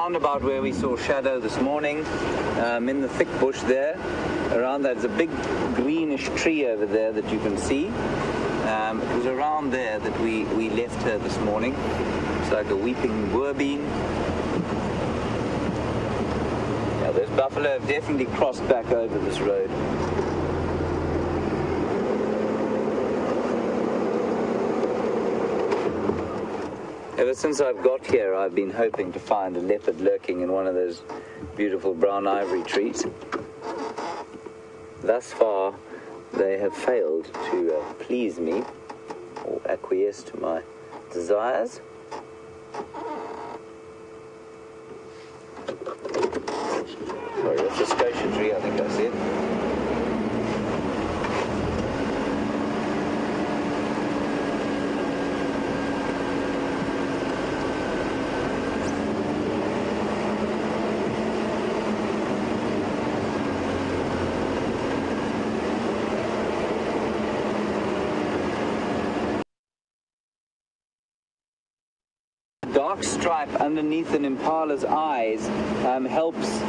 About where we saw Shadow this morning, in the thick bush there. Around that, there's a big greenish tree over there that you can see. It was around there that we left her this morning. It's like a weeping boerbean. Yeah, those buffalo have definitely crossed back over this road. Ever since I've got here, I've been hoping to find a leopard lurking in one of those beautiful brown ivory trees. Thus far, they have failed to please me or acquiesce to my desires. Sorry, that's a scotia tree, I think I said. Dark stripe underneath an impala's eyes helps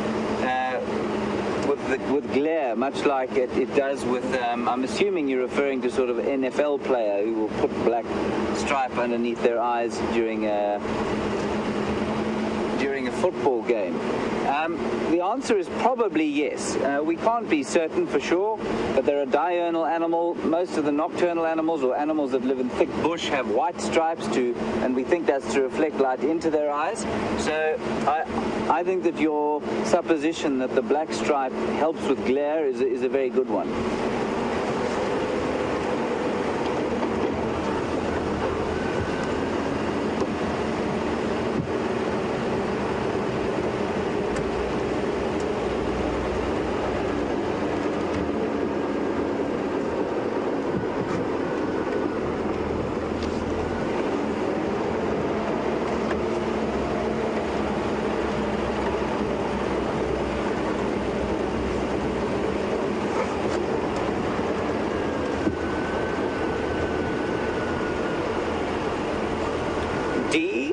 with glare, much like it does with, I'm assuming you're referring to sort of an NFL player who will put black stripe underneath their eyes during a football game. The answer is probably yes. We can't be certain for sure, but they're a diurnal animal. Most of the nocturnal animals or animals that live in thick bush have white stripes too, and we think that's to reflect light into their eyes. So I think that your supposition that the black stripe helps with glare is a very good one.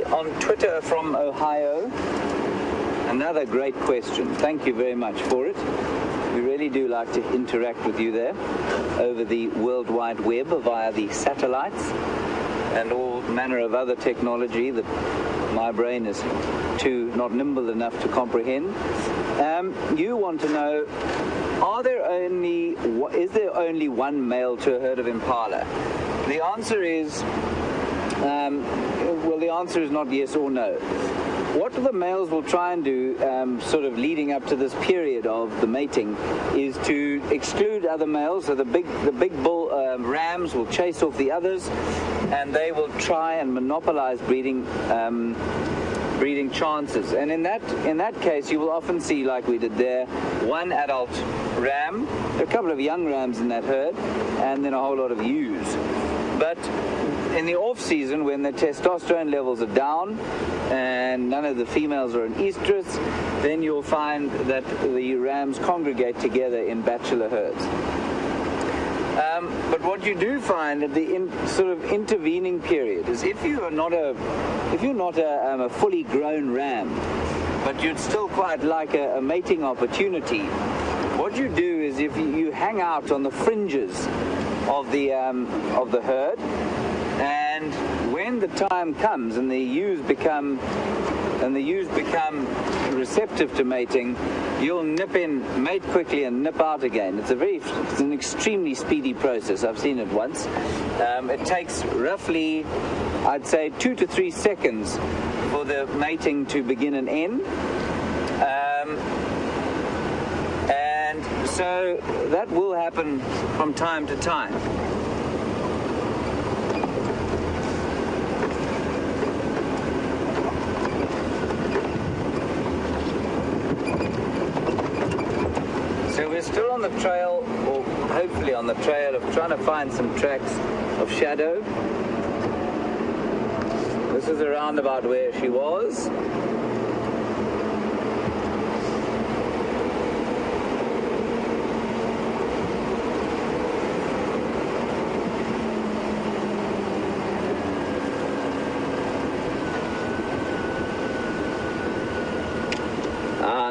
On Twitter from Ohio, another great question. Thank you very much for it. We really do like to interact with you there over the World Wide Web via the satellites and all manner of other technology that my brain is not nimble enough to comprehend. You want to know, is there only one male to a herd of impala? The answer is well, the answer is not yes or no. What the males will try and do, sort of leading up to this period of the mating, is to exclude other males. So the big bull rams will chase off the others, and they will try and monopolize breeding chances. And in that case, you will often see, like we did there, one adult ram, there are a couple of young rams in that herd, and then a whole lot of ewes. But in the off-season, when the testosterone levels are down and none of the females are in estrus, then you'll find that the rams congregate together in bachelor herds. But what you do find at the sort of intervening period is if you're not a fully grown ram, but you'd still quite like a mating opportunity, what you do is if you hang out on the fringes of the herd, and when the time comes and the ewes become receptive to mating, you'll nip in, mate quickly, and nip out again. It's an extremely speedy process. I've seen it once. It takes roughly, I'd say, 2 to 3 seconds for the mating to begin and end. And so that will happen from time to time. So we're still on the trail, or hopefully on the trail, of trying to find some tracks of Shadow. This is around about where she was.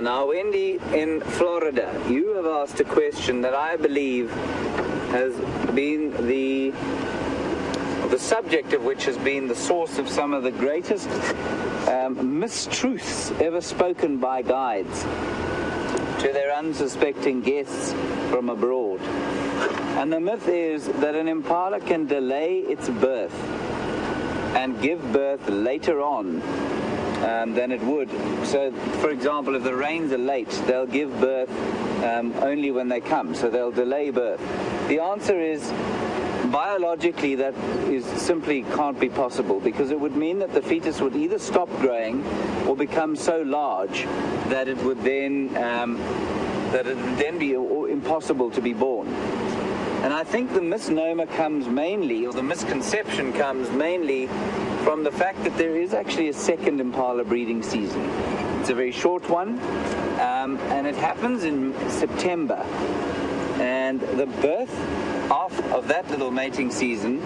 Now, Wendy, in Florida, you have asked a question that I believe has been the subject of which has been the source of some of the greatest mistruths ever spoken by guides to their unsuspecting guests from abroad. And the myth is that an impala can delay its birth and give birth later on than it would. So, for example, if the rains are late, they'll give birth only when they come, so they'll delay birth. The answer is, biologically, that is simply can't be possible, because it would mean that the fetus would either stop growing or become so large that it would then be impossible to be born. And I think the misnomer comes mainly, or the misconception comes mainly, from the fact that there is actually a second impala breeding season. It's a very short one, and it happens in September. And the birth of that little mating season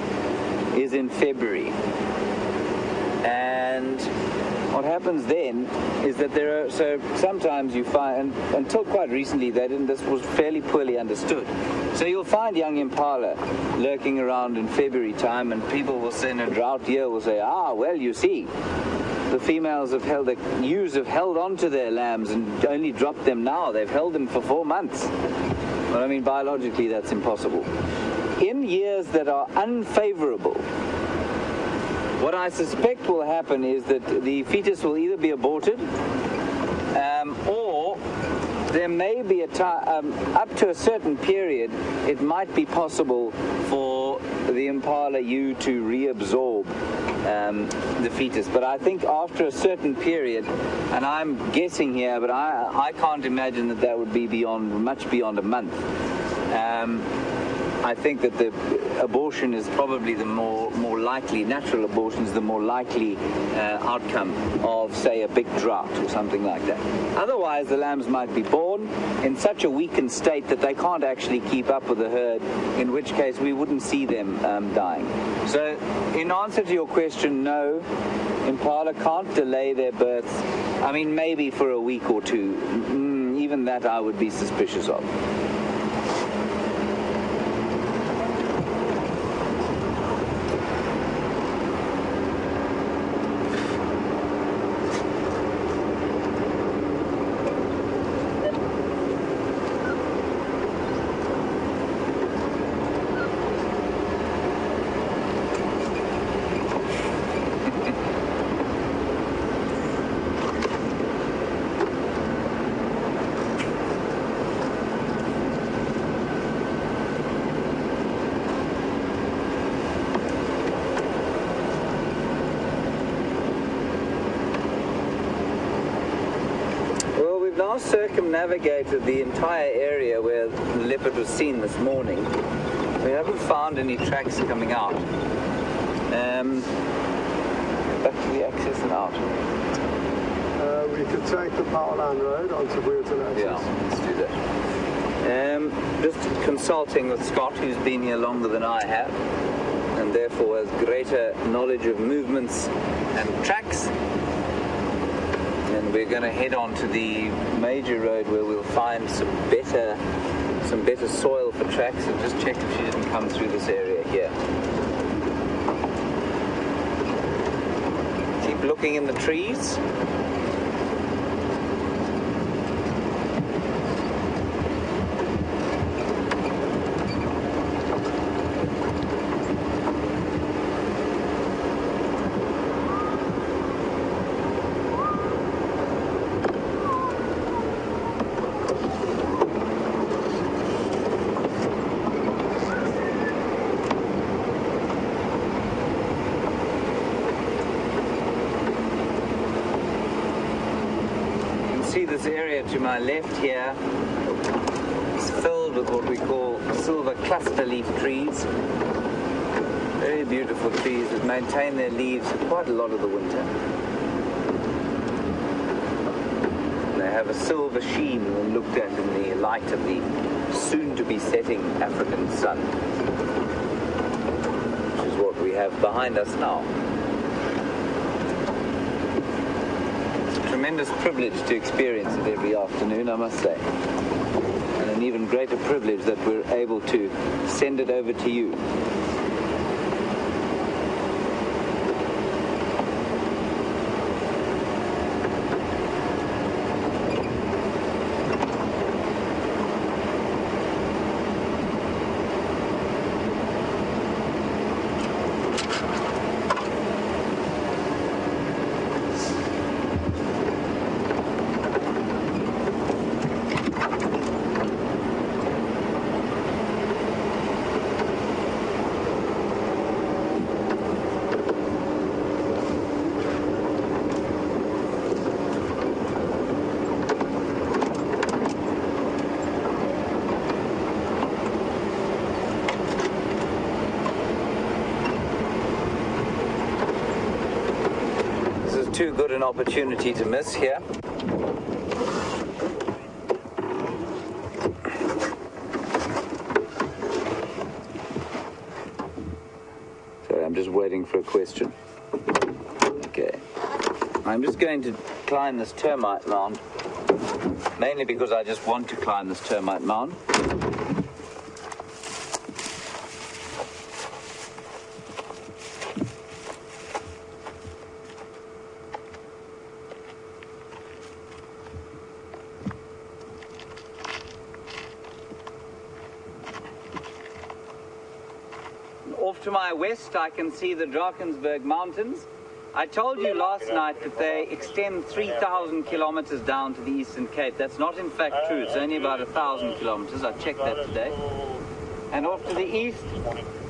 is in February. And what happens then is that so sometimes you find, and until quite recently, this was fairly poorly understood. So you'll find young impala lurking around in February time, and people will say, in a drought year, will say, well, you see, the females the ewes have held on to their lambs and only dropped them now. They've held them for 4 months. But I mean, biologically, that's impossible. In years that are unfavorable, what I suspect will happen is that the fetus will either be aborted, or there may be a time, up to a certain period, it might be possible for the impala ewe to reabsorb the fetus. But I think after a certain period, and I'm guessing here, but I can't imagine that would be much beyond a month. I think that the abortion is probably the more likely, natural abortion is the more likely outcome of, say, a big drought or something like that. Otherwise, the lambs might be born in such a weakened state that they can't actually keep up with the herd, in which case we wouldn't see them dying. So, in answer to your question, no, impala can't delay their births. I mean, maybe for a week or two. Even that I would be suspicious of. Now circumnavigated the entire area where the leopard was seen this morning. We haven't found any tracks coming out. Back to the access and out. We could take the Powerline Road onto Brent and Andrew. Yeah, let's do that. Just consulting with Scott, who's been here longer than I have, and therefore has greater knowledge of movements and tracks. And we're going to head on to the major road where we'll find some better soil for tracks, and just check if she didn't come through this area here. Keep looking in the trees. See this area to my left here is filled with what we call silver cluster leaf trees. Very beautiful trees that maintain their leaves for quite a lot of the winter. They have a silver sheen when looked at in the light of the soon-to-be setting African sun, which is what we have behind us now. Tremendous privilege to experience it every afternoon, I must say, and an even greater privilege that we're able to send it over to you. Too good an opportunity to miss here. Sorry, I'm just waiting for a question. Okay. I'm just going to climb this termite mound, mainly because I just want to climb this termite mound. Off to my west, I can see the Drakensberg Mountains. I told you last night that they extend 3,000 kilometers down to the Eastern Cape. That's not in fact true. It's only about 1,000 kilometers. I checked that today. And off to the east,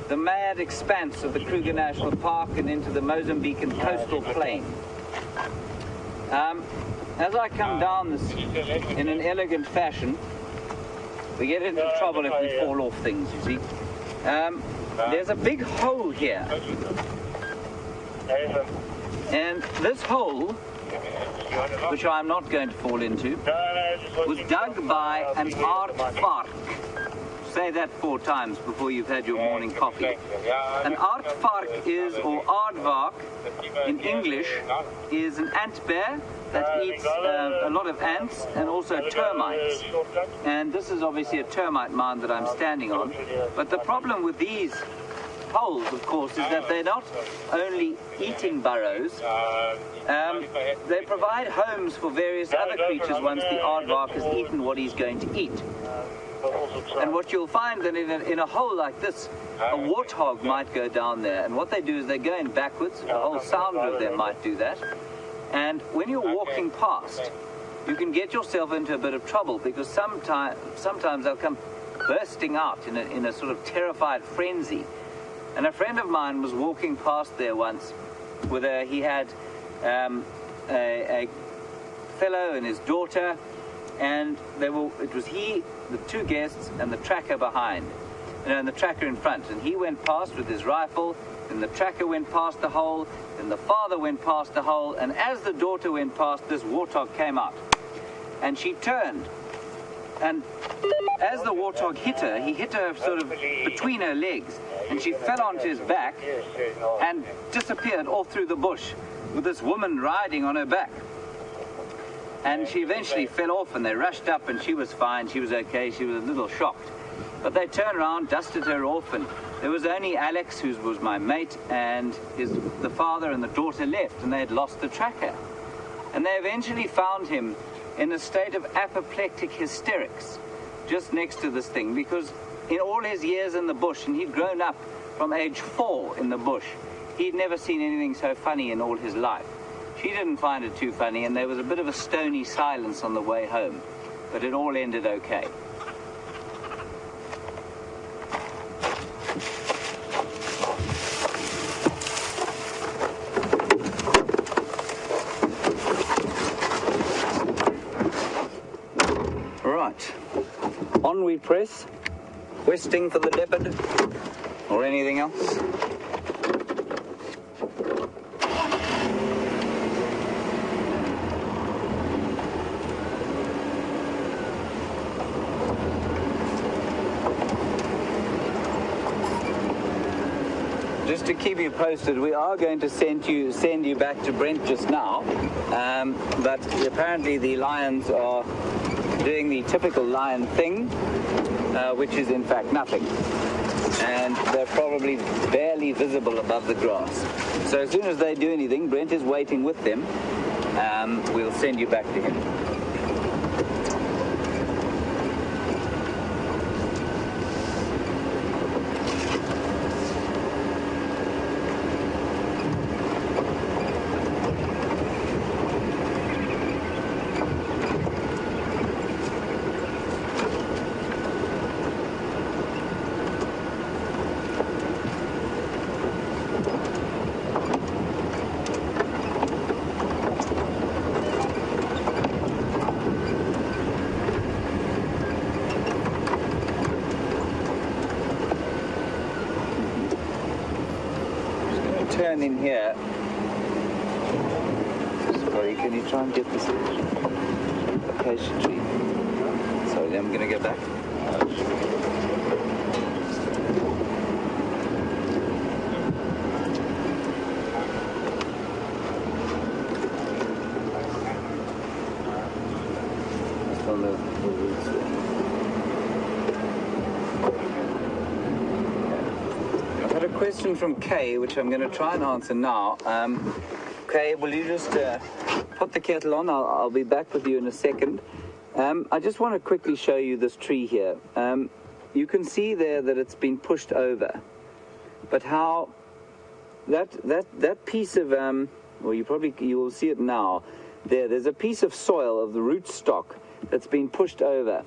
the mad expanse of the Kruger National Park and into the Mozambican coastal plain. As I come down this in an elegant fashion, we get into trouble if we fall off things, you see. There's a big hole here, and this hole, which I'm not going to fall into, was dug by an aardvark. Say that 4 times before you've had your morning coffee. An aardvark is, or aardvark in English, is an ant bear that eats a lot of ants and also termites. And this is obviously a termite mound that I'm standing on. But the problem with these holes, of course, is that they're not only eating burrows, they provide homes for various other creatures once the aardvark has eaten what he's going to eat. And what you'll find that in a hole like this, a warthog might go down there, and what they do is they go in backwards. A whole sound of them might do that. And when you're walking past, you can get yourself into a bit of trouble, because sometimes they'll come bursting out in a sort of terrified frenzy. And a friend of mine was walking past there once with he had a fellow and his daughter, and it was he, the 2 guests, and the tracker behind, and the tracker in front. And he went past with his rifle, and the tracker went past the hole, and the father went past the hole, and as the daughter went past, this warthog came out. And she turned, And as the warthog hit her, he hit her sort of between her legs, and she fell onto his back and disappeared all through the bush with this woman riding on her back. And she eventually fell off, and they rushed up, and she was fine, she was okay, she was a little shocked. But they turned around, dusted her off, and there was only Alex, who was my mate, and the father and the daughter left, and they had lost the tracker. And they eventually found him in a state of apoplectic hysterics just next to this thing, because in all his years in the bush, and he'd grown up from age 4 in the bush, he'd never seen anything so funny in all his life. She didn't find it too funny, and there was a bit of a stony silence on the way home, but it all ended okay. Right, on we press, questing for the leopard, or anything else. Just to keep you posted, we are going to send you back to Brent just now, but apparently the lions are doing the typical lion thing, which is in fact nothing, and they're probably barely visible above the grass. So as soon as they do anything, Brent is waiting with them. We'll send you back to him. Turn in here. Sorry, can you try and get this acacia tree? Sorry, I'm going to go back. That's on the roots there. A question from Kay, which I'm going to try and answer now. Kay, will you just put the kettle on? I'll be back with you in a second. I just want to quickly show you this tree here. You can see there that it's been pushed over, but how that piece of well, you will see it now. There's a piece of soil of the rootstock that's been pushed over.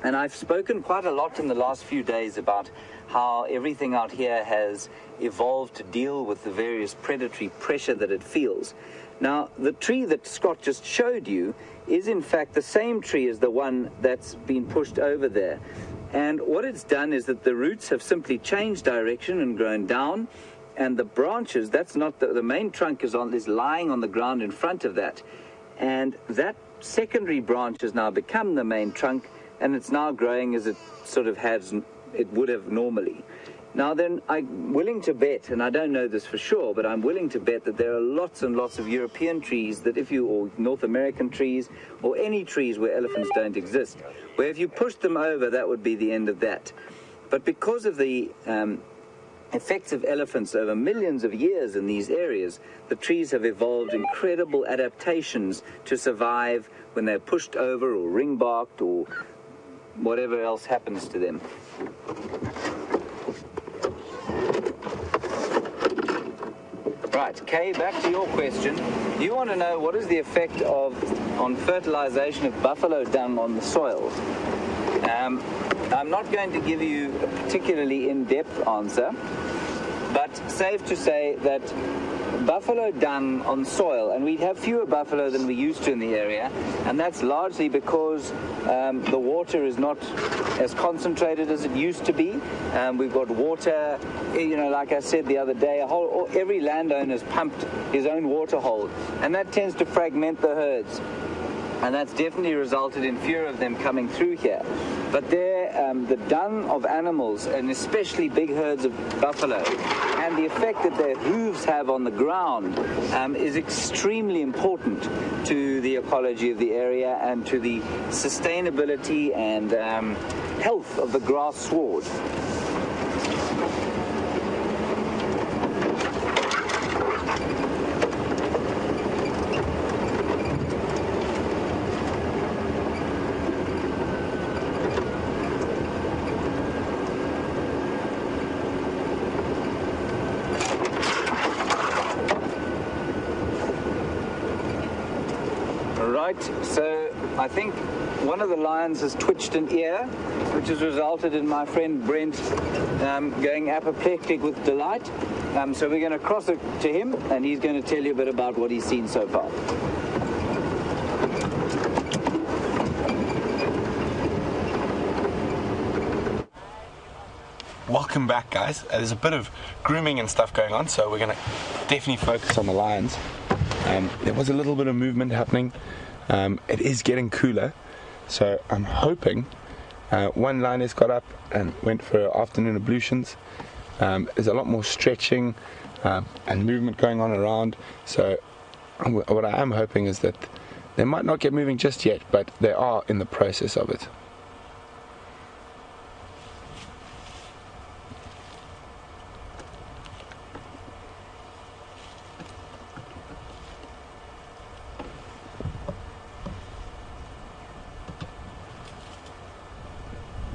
And I've spoken quite a lot in the last few days about how everything out here has evolved to deal with the various predatory pressure that it feels. Now, the tree that Scott just showed you is in fact the same tree as the one that's been pushed over there. And what it's done is that the roots have simply changed direction and grown down, and the branches, that's not the main trunk is lying on the ground in front of that. And that secondary branch has now become the main trunk, and it's now growing as it sort of it would have normally. Now then, I'm willing to bet, and I don't know this for sure, but I'm willing to bet that there are lots and lots of European trees that or North American trees, or any trees where elephants don't exist, where if you pushed them over, that would be the end of that. But because of the effects of elephants over millions of years in these areas, the trees have evolved incredible adaptations to survive when they're pushed over or ring-barked or whatever else happens to them. Right, Kay, back to your question. You want to know what is the effect on fertilization of buffalo dung on the soil. I'm not going to give you a particularly in-depth answer, but safe to say that buffalo dung on soil, and we have fewer buffalo than we used to in the area, and that's largely because the water is not as concentrated as it used to be. We've got water, like I said the other day, every landowner's pumped his own water hole, and that tends to fragment the herds. and that's definitely resulted in fewer of them coming through here. But the dung of animals, and especially big herds of buffalo, and the effect that their hooves have on the ground is extremely important to the ecology of the area and to the sustainability and health of the grass sward. Right, so I think one of the lions has twitched an ear, which has resulted in my friend Brent going apoplectic with delight. So we're going to cross it to him, and he's going to tell you a bit about what he's seen so far. Welcome back, guys. There's a bit of grooming and stuff going on, so we're going to definitely focus on the lions. There was a little bit of movement happening. It is getting cooler, so I'm hoping one lioness got up and went for afternoon ablutions. There's a lot more stretching and movement going on around, so what I am hoping is that they might not get moving just yet, but they are in the process of it.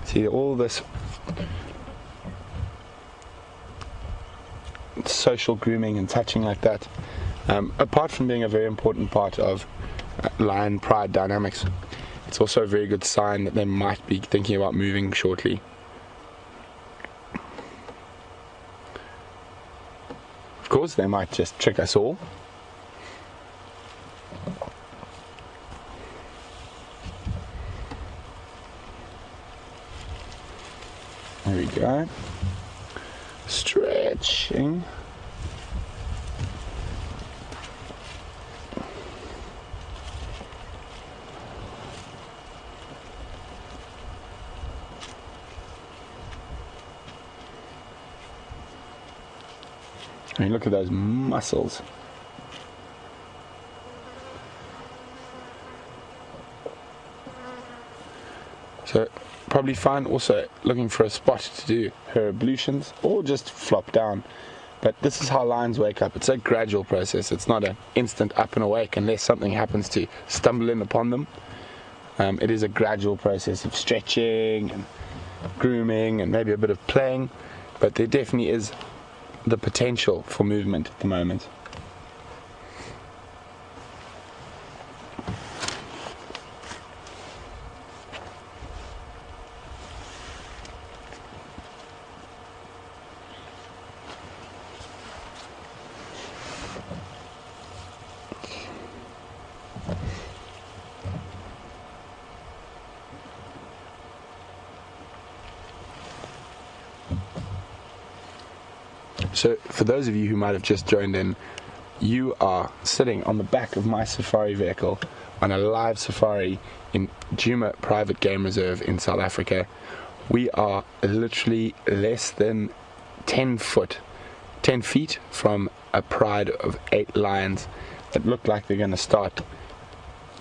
See, all this social grooming and touching like that, apart from being a very important part of lion pride dynamics, it's also a very good sign that they might be thinking about moving shortly. Of course, they might just trick us all. There we go. Stretching. I mean, look at those muscles. So probably fine also looking for a spot to do her ablutions or just flop down. But this is how lions wake up. It's a gradual process. It's not an instant up and awake unless something happens to stumble in upon them. It is a gradual process of stretching and grooming and maybe a bit of playing, but there definitely is the potential for movement at the moment. So for those of you who might have just joined in, you are sitting on the back of my safari vehicle on a live safari in Nkuhuma Private Game Reserve in South Africa. We are literally less than 10 feet from a pride of 8 lions that look like they're going to start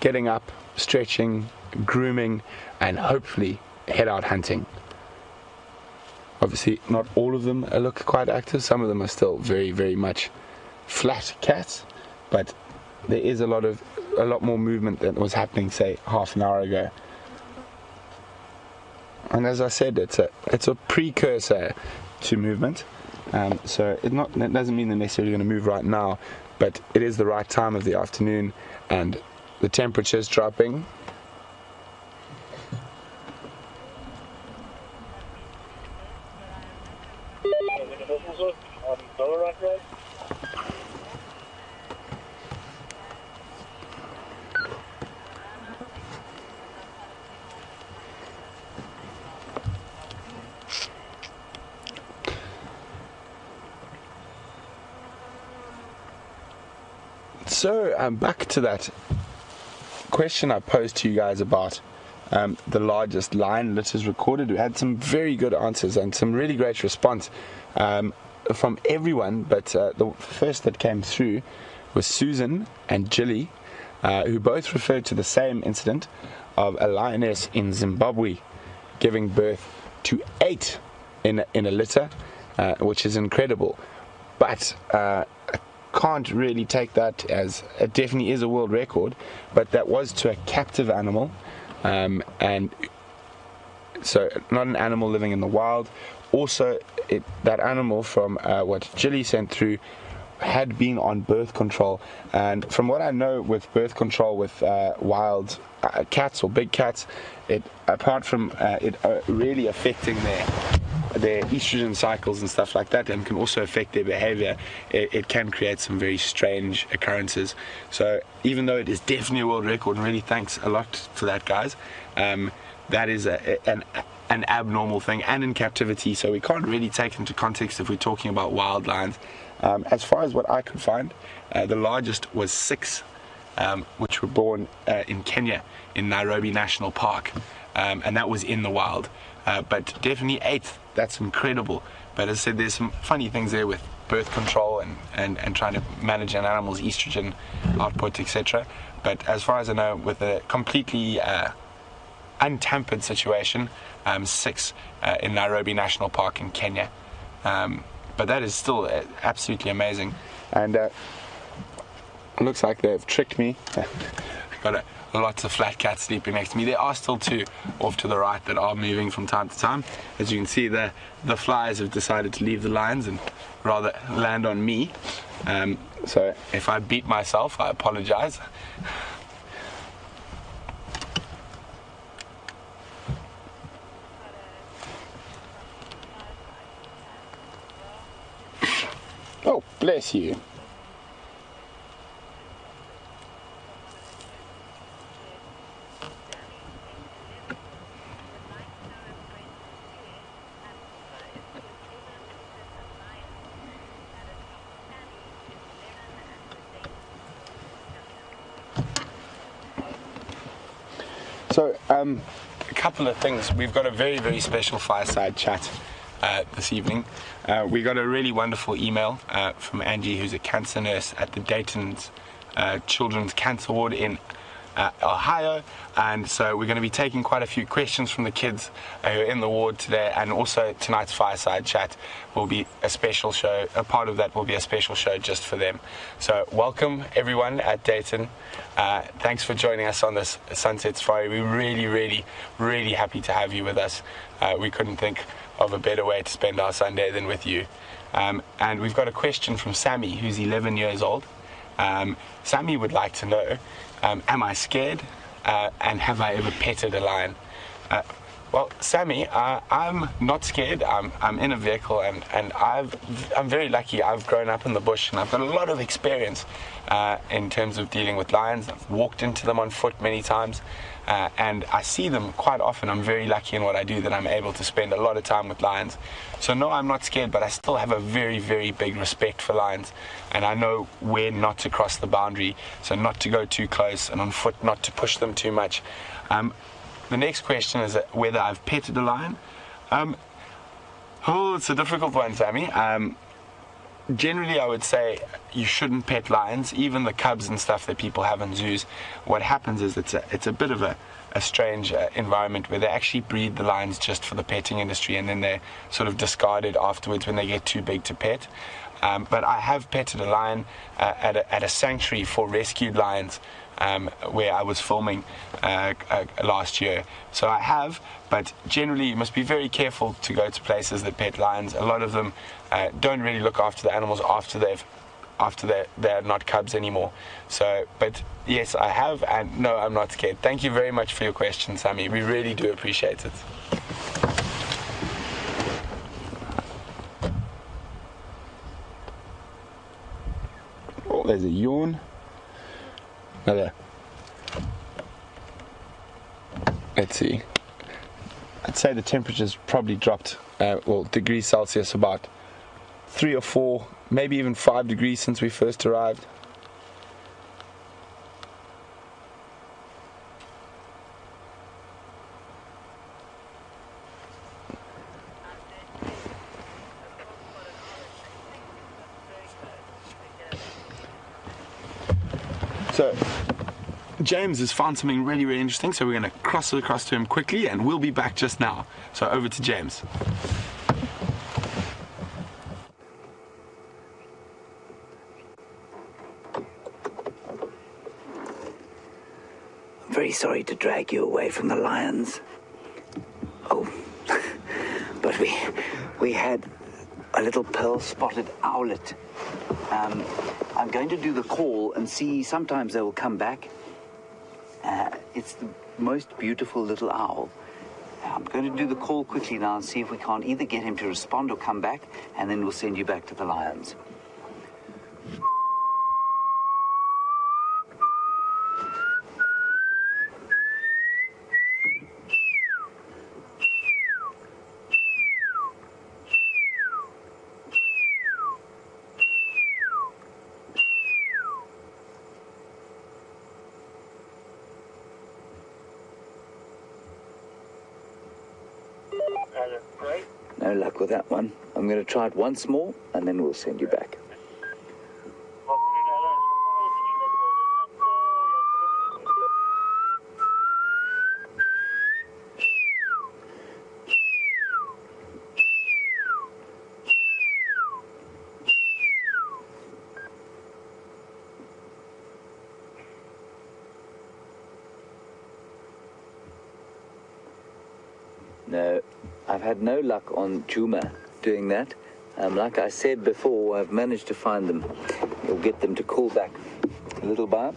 getting up, stretching, grooming, and hopefully head out hunting. Obviously, not all of them look quite active. Some of them are still very, very much flat cats, but there is a lot more movement than was happening, say, half an hour ago. And as I said, it's a precursor to movement. So it doesn't mean they're necessarily going to move right now, but it is the right time of the afternoon, and the temperature's dropping. So back to that question I posed to you guys about the largest lion litters recorded, we had some very good answers and some really great response from everyone, but the first that came through was Susan and Jilly, who both referred to the same incident of a lioness in Zimbabwe giving birth to 8 in a litter, which is incredible. But I can't really take that as it definitely is a world record, but that was to a captive animal, and so not an animal living in the wild. Also, that animal, from what Jilly sent through, had been on birth control, and from what I know with birth control with wild cats or big cats, apart from it really affecting their estrogen cycles and stuff like that, and can also affect their behavior, it can create some very strange occurrences. So even though it is definitely a world record, and really thanks a lot for that, guys, that is an abnormal thing, and in captivity, so we can't really take into context if we're talking about wild lions. As far as what I could find, the largest was 6, which were born in Kenya, in Nairobi National Park, and that was in the wild. But definitely 8, that's incredible. But as I said, there's some funny things there with birth control and trying to manage an animal's estrogen output, etc. But as far as I know, with a completely untampered situation, 6 in Nairobi National Park in Kenya. But that is still absolutely amazing, and it looks like they've tricked me. Got lots of flat cats sleeping next to me. There are still 2 off to the right that are moving from time to time. As you can see, the flies have decided to leave the lions and rather land on me. So if I beat myself, I apologize. Oh, bless you. So, a couple of things. We've got a very, very special fireside chat this evening. We got a really wonderful email from Angie, who's a cancer nurse at the Dayton's Children's Cancer Ward in Ohio, and so we're going to be taking quite a few questions from the kids who are in the ward today, and also tonight's fireside chat will be a special show. A part of that will be a special show just for them. So welcome everyone at Dayton. Thanks for joining us on this Sunset Safari. We're really, really, really happy to have you with us. We couldn't think of a better way to spend our Sunday than with you. And we've got a question from Sammy, who's 11 years old. Sammy would like to know, am I scared, and have I ever petted a lion? Well, Sammy, I'm not scared. I'm in a vehicle, and I'm very lucky. I've grown up in the bush, and I've got a lot of experience in terms of dealing with lions. I've walked into them on foot many times, and I see them quite often. I'm very lucky in what I do that I'm able to spend a lot of time with lions. So no, I'm not scared, but I still have a very, very big respect for lions, and I know where not to cross the boundary, so not to go too close, and on foot not to push them too much. The next question is whether I've petted a lion. It's a difficult one, Sammy. Generally, I would say you shouldn't pet lions, even the cubs and stuff that people have in zoos. What happens is it's a bit of a strange environment where they actually breed the lions just for the petting industry, and then they're sort of discarded afterwards when they get too big to pet. But I have petted a lion at a sanctuary for rescued lions, where I was filming last year. So I have, but generally you must be very careful to go to places that pet lions. A lot of them don't really look after the animals after they're not cubs anymore. So, but yes, I have, and no, I'm not scared. Thank you very much for your question, Sammy. We really do appreciate it. Oh, there's a yawn. Another. Let's see. I'd say the temperature's probably dropped, degrees Celsius, about 3 or 4, maybe even 5 degrees since we first arrived. So James has found something really, really interesting, so we're going to cross it across to him quickly, and we'll be back just now. So over to James. I'm very sorry to drag you away from the lions. Oh, but we had a little pearl-spotted owlet. I'm going to do the call and see, sometimes they will come back. It's the most beautiful little owl. I'm going to do the call quickly now and see if we can't either get him to respond or come back, and then we'll send you back to the lions. No luck with that one. I'm going to try it once more, and then we'll send you back. No, I've had no luck on Nkuhuma doing that. Like I said before, I've managed to find them. We'll get them to call back a little by.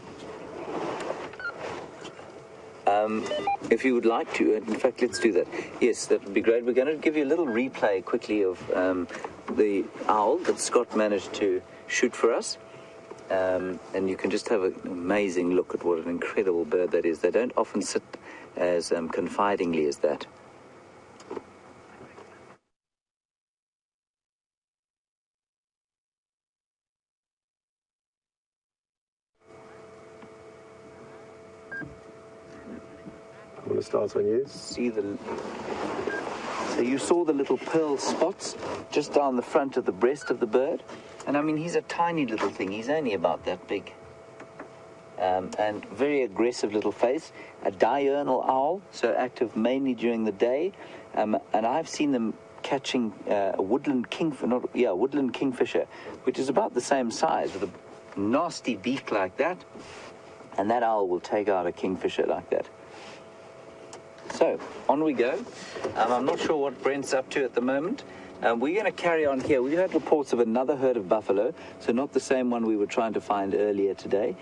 If you would like to, in fact, let's do that. Yes, that would be great. We're going to give you a little replay quickly of the owl that Scott managed to shoot for us. And you can just have an amazing look at what an incredible bird that is. They don't often sit as confidingly as that. I'm going to start on you. So you saw the little pearl spots just down the front of the breast of the bird. And I mean, he's a tiny little thing. He's only about that big. And very aggressive little face. A diurnal owl, so active mainly during the day. And I've seen them catching a woodland kingfisher, which is about the same size, with a nasty beak like that. And that owl will take out a kingfisher like that. So, on we go. I'm not sure what Brent's up to at the moment. We're going to carry on here. We had reports of another herd of buffalo, so not the same one we were trying to find earlier today,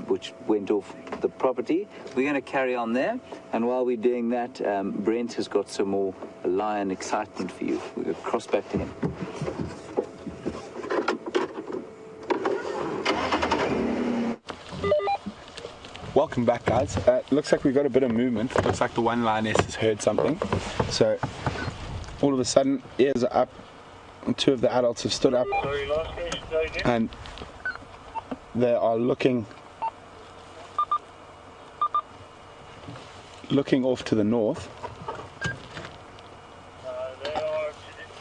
which went off the property. We're going to carry on there, and while we're doing that, Brent has got some more lion excitement for you. We're going to cross back to him. Welcome back, guys. Looks like we've got a bit of movement. Looks like the one lioness has heard something. So all of a sudden, ears are up, and two of the adults have stood up, and they are looking off to the north.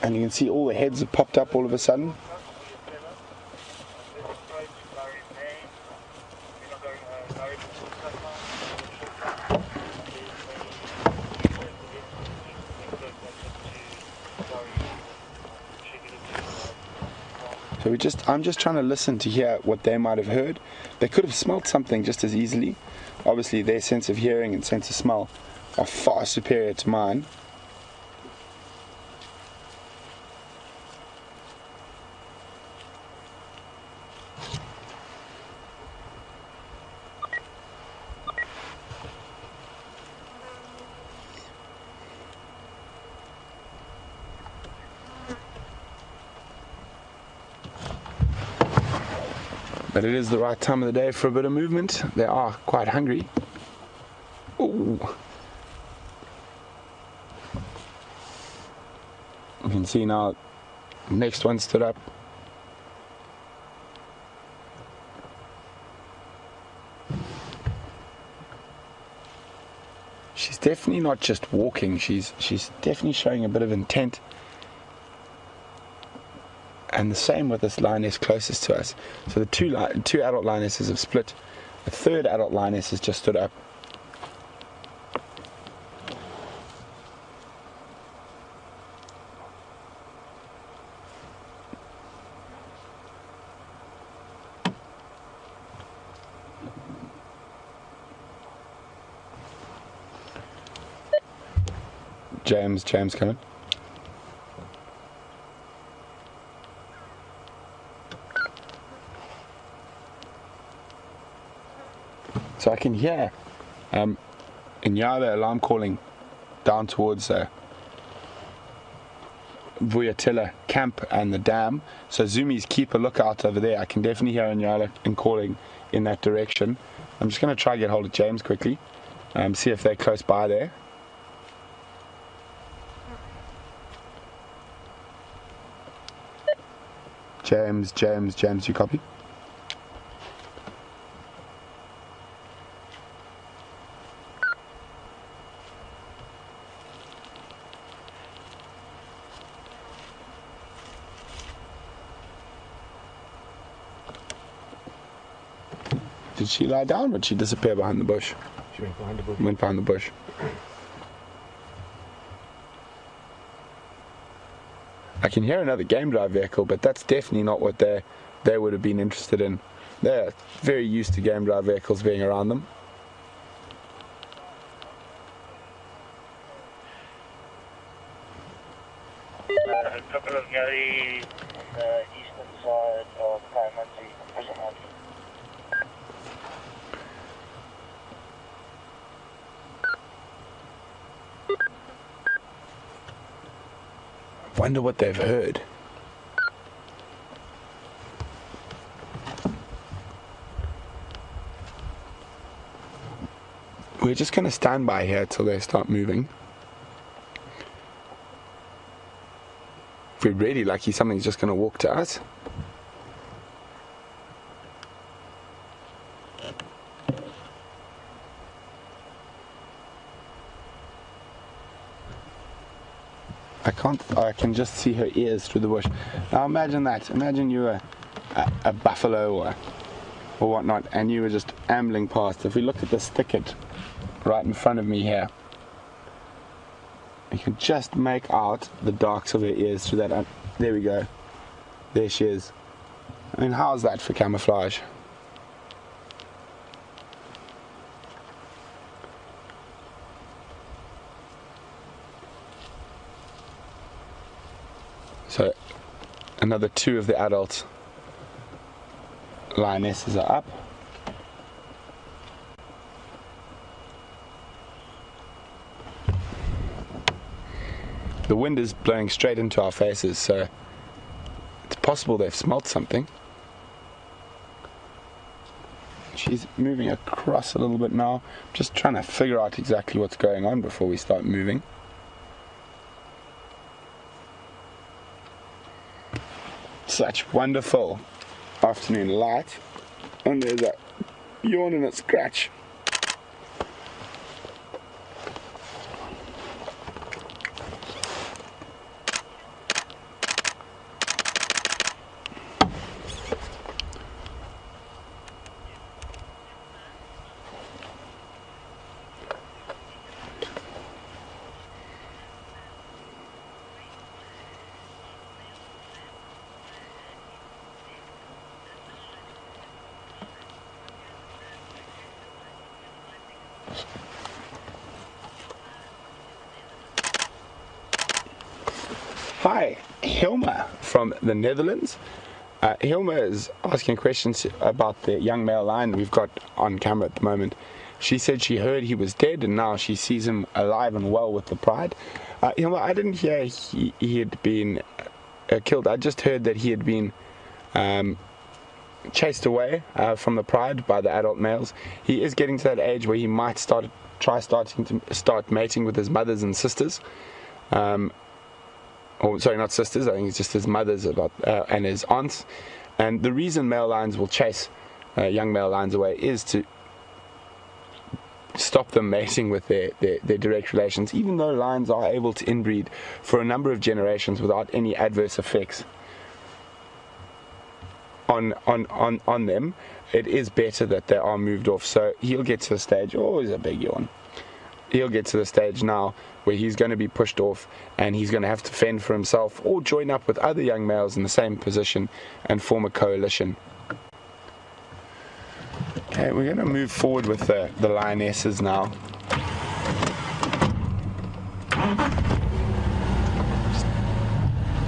And you can see all the heads have popped up all of a sudden. So I'm just trying to listen to hear what they might have heard. They could have smelt something just as easily. Obviously their sense of hearing and sense of smell are far superior to mine. But it is the right time of the day for a bit of movement. They are quite hungry. Ooh. You can see now, next one stood up. She's definitely not just walking, she's definitely showing a bit of intent. And the same with this lioness closest to us. So the two adult lionesses have split A third adult lioness has just stood up. James coming. So I can hear Inyala alarm calling down towards Vuyatilla camp and the dam. So zoomies, keep a lookout over there. I can definitely hear Inyala and calling in that direction. I'm just going to try to get hold of James quickly, see if they're close by there. James, you copy? Did she lie down or did she disappear behind the bush? She went behind the bush. Went behind the bush. I can hear another game drive vehicle, but that's definitely not what they would have been interested in. They're very used to game drive vehicles being around them. A couple of Gary on the eastern side of Kaimansi, prison house. Wonder what they've heard. We're just going to stand by here till they start moving. If we're really lucky, something's just going to walk to us. I can just see her ears through the bush. Now imagine that. Imagine you were a buffalo or whatnot, and you were just ambling past. If we looked at this thicket right in front of me here, you can just make out the darks of her ears through that. There we go. There she is. I mean, how's that for camouflage? So another two of the adult lionesses are up. The wind is blowing straight into our faces, so it's possible they've smelt something. She's moving across a little bit now. Just trying to figure out exactly what's going on before we start moving. Such wonderful afternoon light, and there's a yawn and a scratch. Hi, Hilma from the Netherlands. Hilma is asking questions about the young male lion we've got on camera at the moment. She said she heard he was dead and now she sees him alive and well with the Pride. Hilma, I didn't hear he had been killed. I just heard that he had been chased away from the Pride by the adult males. He is getting to that age where he might start mating with his mothers and sisters. Or sorry, not sisters, I think it's just his mothers and his aunts. And the reason male lions will chase young male lions away is to stop them mating with their direct relations, even though lions are able to inbreed for a number of generations without any adverse effects. on them, it is better that they are moved off. So he'll get to the stage. Oh, he's a big yawn. He'll get to the stage now where he's going to be pushed off and he's going to have to fend for himself or join up with other young males in the same position and form a coalition. Okay, we're going to move forward with the lionesses now.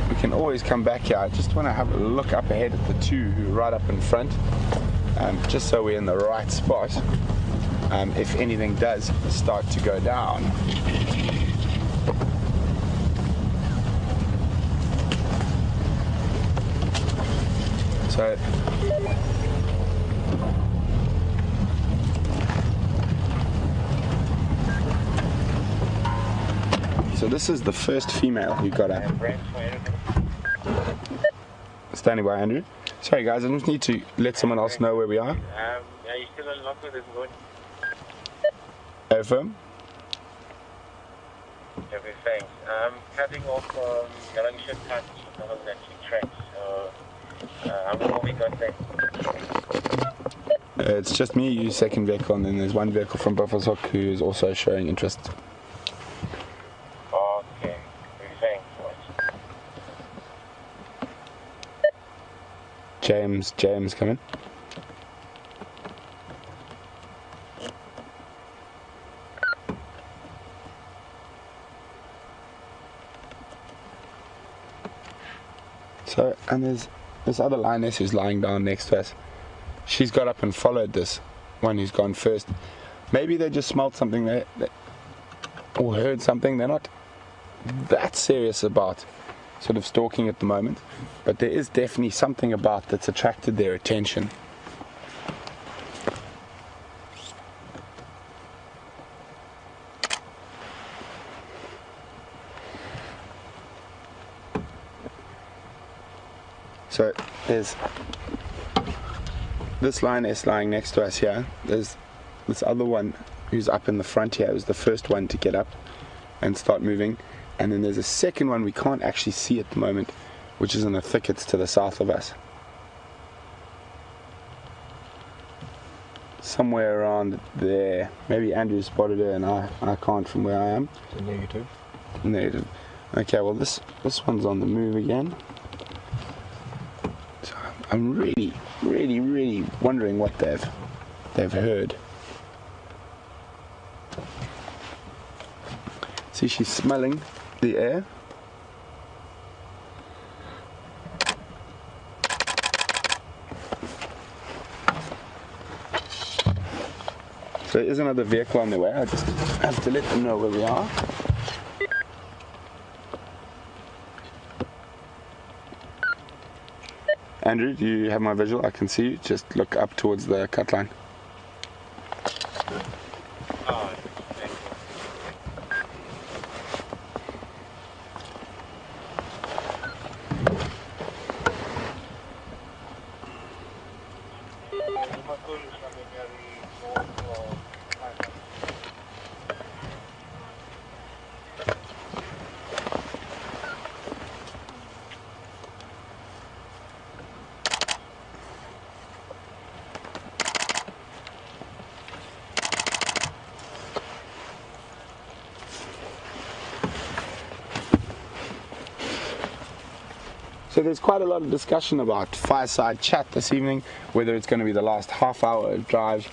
We can always come back here. I just want to have a look up ahead at the two who are right up in front, just so we're in the right spot. If anything does start to go down. So this is the first female who got up. Standing by, Andrew. Sorry guys, I just need to let someone else know where we are. Are you still on lock with this going? Affirm. Okay, thanks. Cutting off Yellowship Touch, that actually tracks. So, how many more we got there? It's just me, you, second vehicle, and then there's one vehicle from Buffalo's Hook who is also showing interest. Okay, thanks. James, come in. So, and there's this other lioness who's lying down next to us. She's got up and followed this one who's gone first. Maybe they just smelled something there, or heard something. They're not that serious about sort of stalking at the moment, but there is definitely something about that's attracted their attention. So there's this lioness lying next to us here. There's this other one who's up in the front here. It was the first one to get up and start moving. And then there's a second one we can't actually see at the moment, which is in the thickets to the south of us. Somewhere around there. Maybe Andrew spotted her and I can't from where I am. So negative. Negative. Okay, well this one's on the move again. So I'm really wondering what they've heard. See, she's smelling the air. So there is another vehicle on the way. I just have to let them know where we are. Andrew, do you have my visual? I can see you. Just look up towards the cut line. So there's quite a lot of discussion about fireside chat this evening, whether it's going to be the last half hour of drive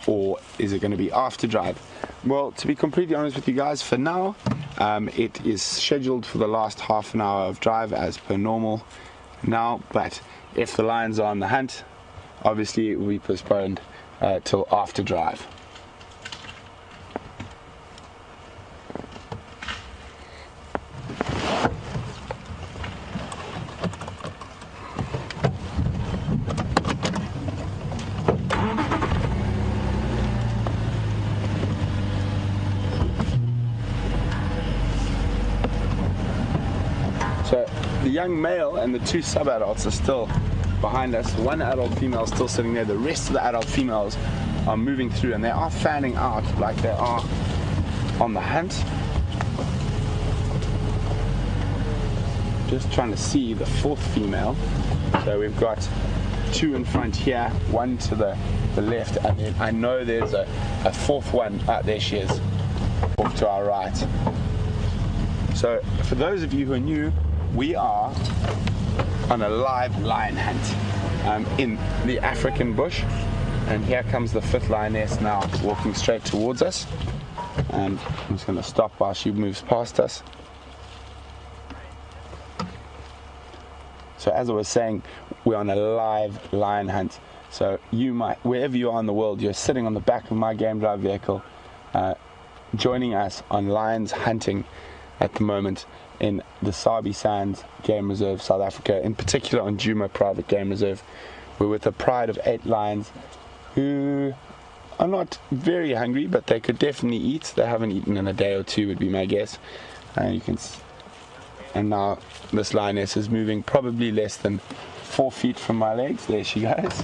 or is it going to be after drive. Well, to be completely honest with you guys, for now it is scheduled for the last half an hour of drive as per normal now, but if the lions are on the hunt, obviously it will be postponed till after drive. The young male and the two sub-adults are still behind us. One adult female is still sitting there. The rest of the adult females are moving through, and they are fanning out like they are on the hunt. just trying to see the fourth female. So we've got two in front here, one to the left, and then I know there's a fourth one. There she is, off to our right. So for those of you who are new, we are on a live lion hunt in the African bush, and here comes the fifth lioness now walking straight towards us, and I'm just going to stop while she moves past us. So as I was saying, we're on a live lion hunt. So you might, wherever you are in the world, you're sitting on the back of my game drive vehicle, joining us on lions hunting at the moment in the Sabi Sands Game Reserve, South Africa, in particular on Nkuhuma Private Game Reserve. We're with a pride of 8 lions who are not very hungry, but they could definitely eat. They haven't eaten in a day or two, would be my guess. And now this lioness is moving probably less than 4 feet from my legs. There she goes.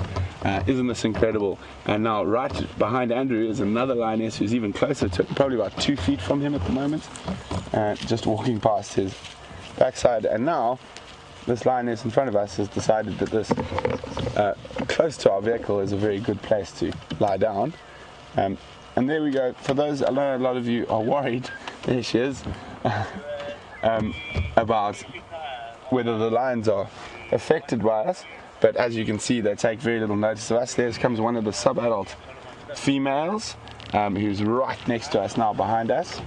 Isn't this incredible? And now right behind Andrew is another lioness who's even closer to him, probably about 2 feet from him at the moment, just walking past his backside. And now this lioness in front of us has decided that this close to our vehicle is a very good place to lie down. And there we go. For those, I know a lot of you are worried, there she is, about whether the lions are affected by us, but as you can see, they take very little notice of us. There comes one of the sub-adult females, who's right next to us now, behind us.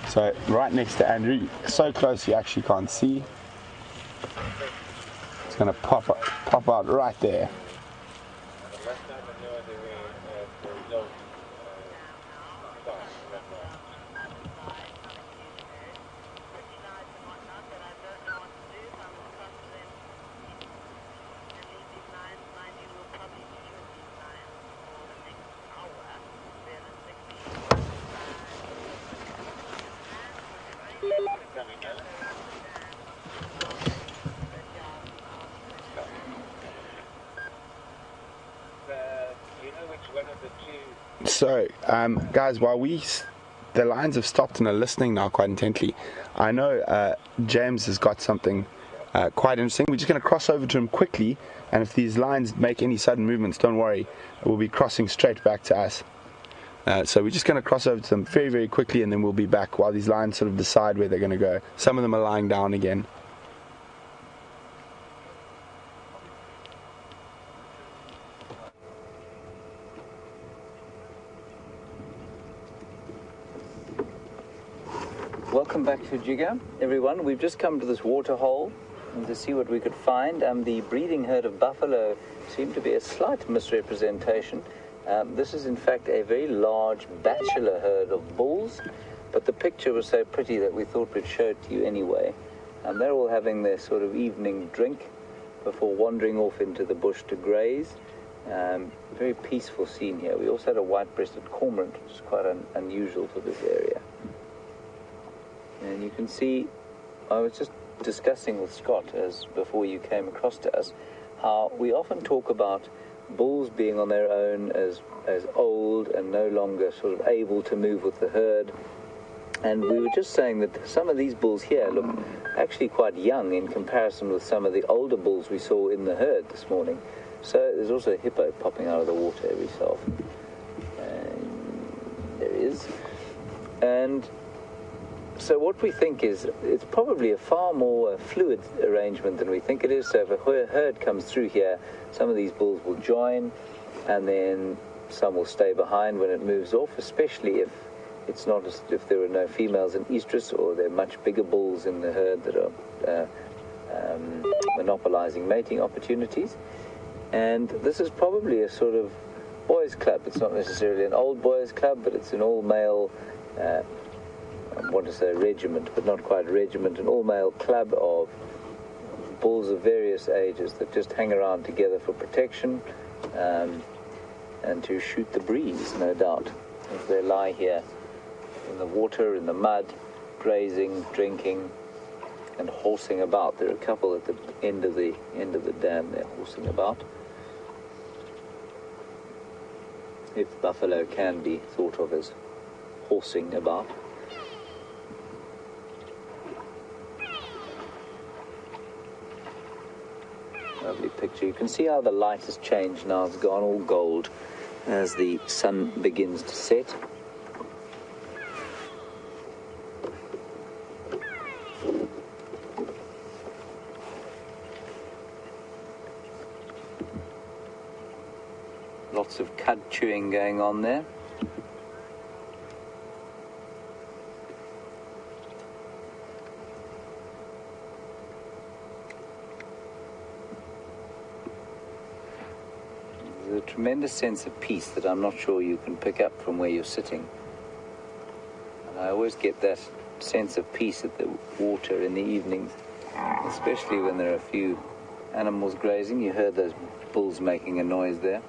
So right next to Andrew, so close you actually can't see. It's going to pop out right there. So, guys, while the lions have stopped and are listening now quite intently, I know James has got something quite interesting. We're just going to cross over to him quickly, and if these lions make any sudden movements, don't worry, we'll be crossing straight back to us. So we're just going to cross over to them very, very quickly, and then we'll be back while these lions sort of decide where they're going to go. Some of them are lying down again. Welcome back to Jiga, everyone. We've just come to this water hole and to see what we could find. The breeding herd of buffalo seemed to be a slight misrepresentation. This is in fact a very large bachelor herd of bulls, but the picture was so pretty that we thought we'd show it to you anyway. They're all having their sort of evening drink before wandering off into the bush to graze. Very peaceful scene here. We also had a white-breasted cormorant, which is quite unusual for this area. And you can see, I was just discussing with Scott before you came across to us, how we often talk about bulls being on their own as old and no longer sort of able to move with the herd. And we were just saying that some of these bulls here look actually quite young in comparison with some of the older bulls we saw in the herd this morning. So there's also a hippo popping out of the water every so often. And there he is. And so what we think is it's probably a far more fluid arrangement than we think it is. So if a herd comes through here, some of these bulls will join, and then some will stay behind when it moves off, especially if it's not if there are no females in estrus, or there are much bigger bulls in the herd that are monopolizing mating opportunities. And this is probably a sort of boys' club. It's not necessarily an old boys' club, but it's an all-male I want to say regiment, but not quite regiment, an all-male club of bulls of various ages that just hang around together for protection and to shoot the breeze, no doubt, as they lie here in the water, in the mud, grazing, drinking, and horsing about. There are a couple at the end of the dam there horsing about. If buffalo can be thought of as horsing about. Lovely picture. You can see how the light has changed now. It's gone all gold as the sun begins to set. Lots of cud chewing going on there. There's a tremendous sense of peace that I'm not sure you can pick up from where you're sitting. And I always get that sense of peace at the water in the evenings, especially when there are a few animals grazing. You heard those bulls making a noise there.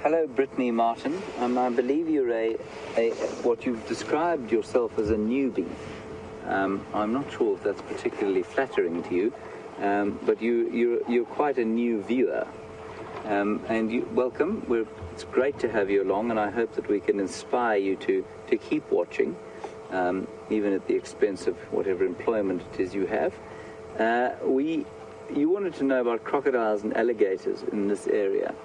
Hello, Brittany Martin. I believe you're what you've described yourself as a newbie. I'm not sure if that's particularly flattering to you, but you're quite a new viewer. And welcome. It's great to have you along, and I hope that we can inspire you to keep watching, even at the expense of whatever employment it is you have. You wanted to know about crocodiles and alligators in this area.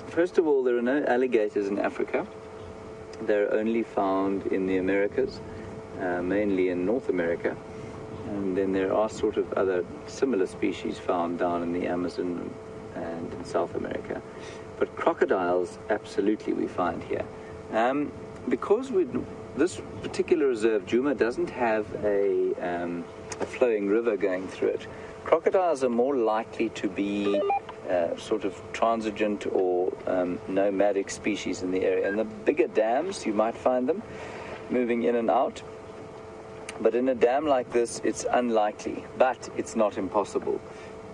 First of all, there are no alligators in Africa. They're only found in the Americas, mainly in North America. And then there are sort of other similar species found down in the Amazon and in South America. But crocodiles, absolutely, we find here. Because this particular reserve, Djuma, doesn't have a flowing river going through it, crocodiles are more likely to be sort of transigent or nomadic species in the area. In the bigger dams, you might find them moving in and out. But in a dam like this, it's unlikely, but it's not impossible.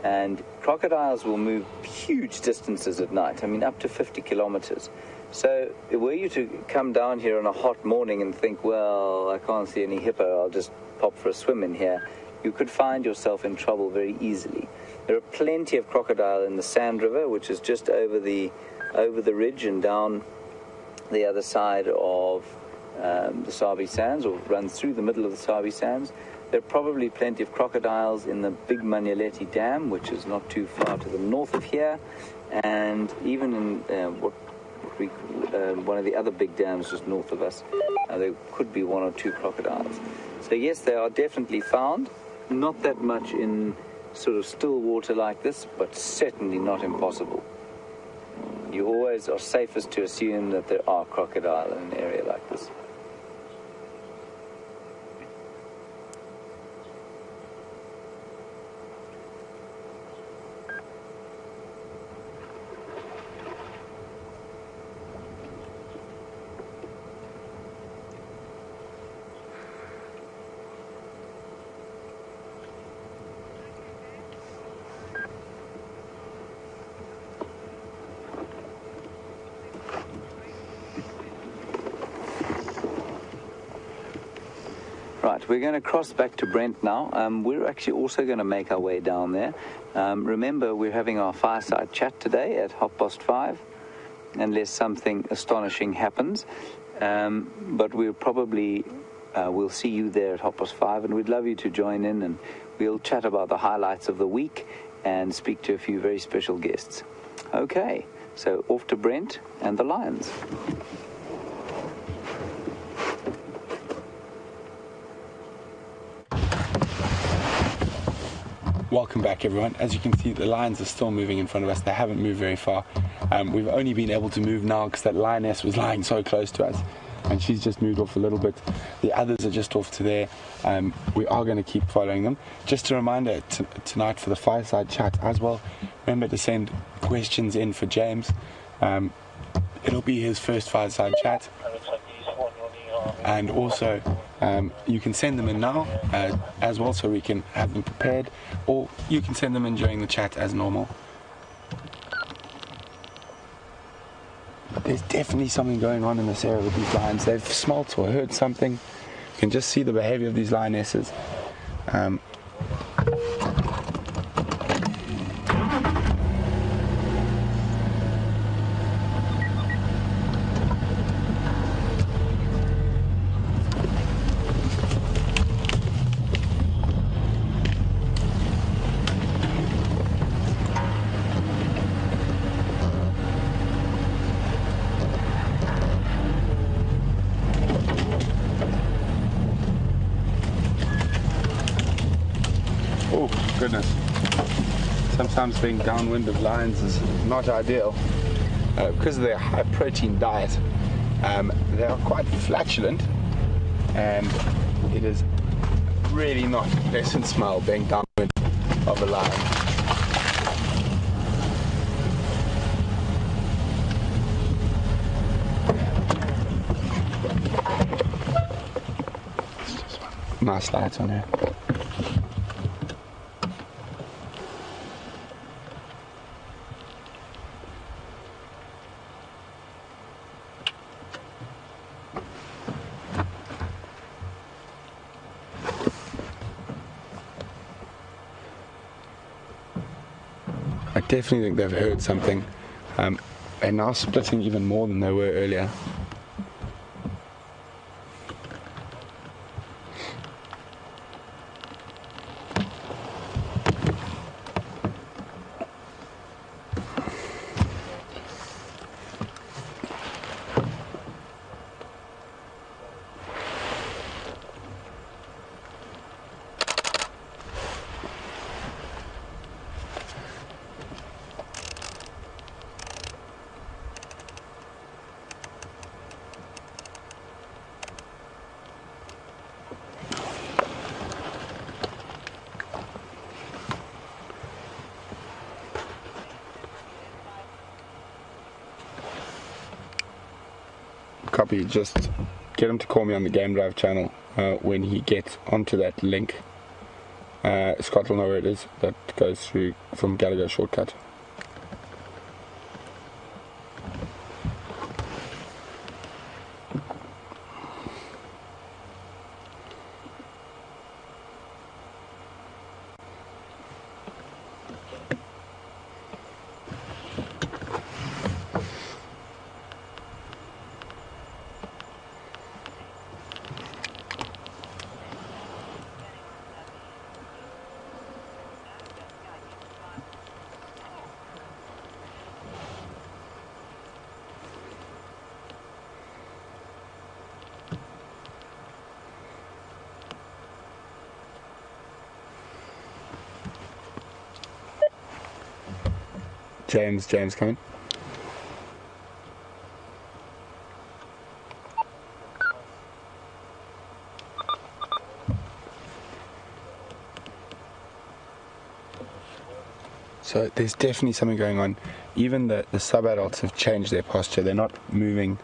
And crocodiles will move huge distances at night, I mean up to 50 kilometers. So were you to come down here on a hot morning and think, well, I can't see any hippo, I'll just pop for a swim in here, you could find yourself in trouble very easily. There are plenty of crocodile in the Sand River, which is just over the ridge and down the other side of the Sabi Sands, or runs through the middle of the Sabi Sands. There are probably plenty of crocodiles in the Big Manyeleti Dam, which is not too far to the north of here, and even in one of the other big dams just north of us, there could be one or two crocodiles. So yes, they are definitely found. Not that much in sort of still water like this, but certainly not impossible. You always are safest to assume that there are crocodile in an area like this. Right, we're going to cross back to Brent now. We're actually also going to make our way down there. Remember, we're having our fireside chat today at 5:30, unless something astonishing happens. But we'll probably we'll see you there at 5:30, and we'd love you to join in, and we'll chat about the highlights of the week and speak to a few very special guests. Okay, so off to Brent and the lions. Welcome back, everyone. As you can see, the lions are still moving in front of us. They haven't moved very far. We've only been able to move now because that lioness was lying so close to us, and she's just moved off a little bit. The others are just off to there. We are going to keep following them. Just a reminder, tonight for the fireside chat as well, remember to send questions in for James. It'll be his first fireside chat. And also, you can send them in now as well, so we can have them prepared, or you can send them in during the chat as normal. there's definitely something going on in this area with these lions. They've smelt or heard something. You can just see the behavior of these lionesses. Oh goodness, sometimes being downwind of lions is not ideal because of their high protein diet. They are quite flatulent, and it is really not a pleasant smell being downwind of a lion. Nice lights on here. I definitely think they've heard something. They're now splitting even more than they were earlier. Copy, just get him to call me on the Game Drive channel when he gets onto that link. Scott will know where it is, that goes through from Gallagher Shortcut. James coming. So there's definitely something going on. Even the sub-adults have changed their posture. They're not moving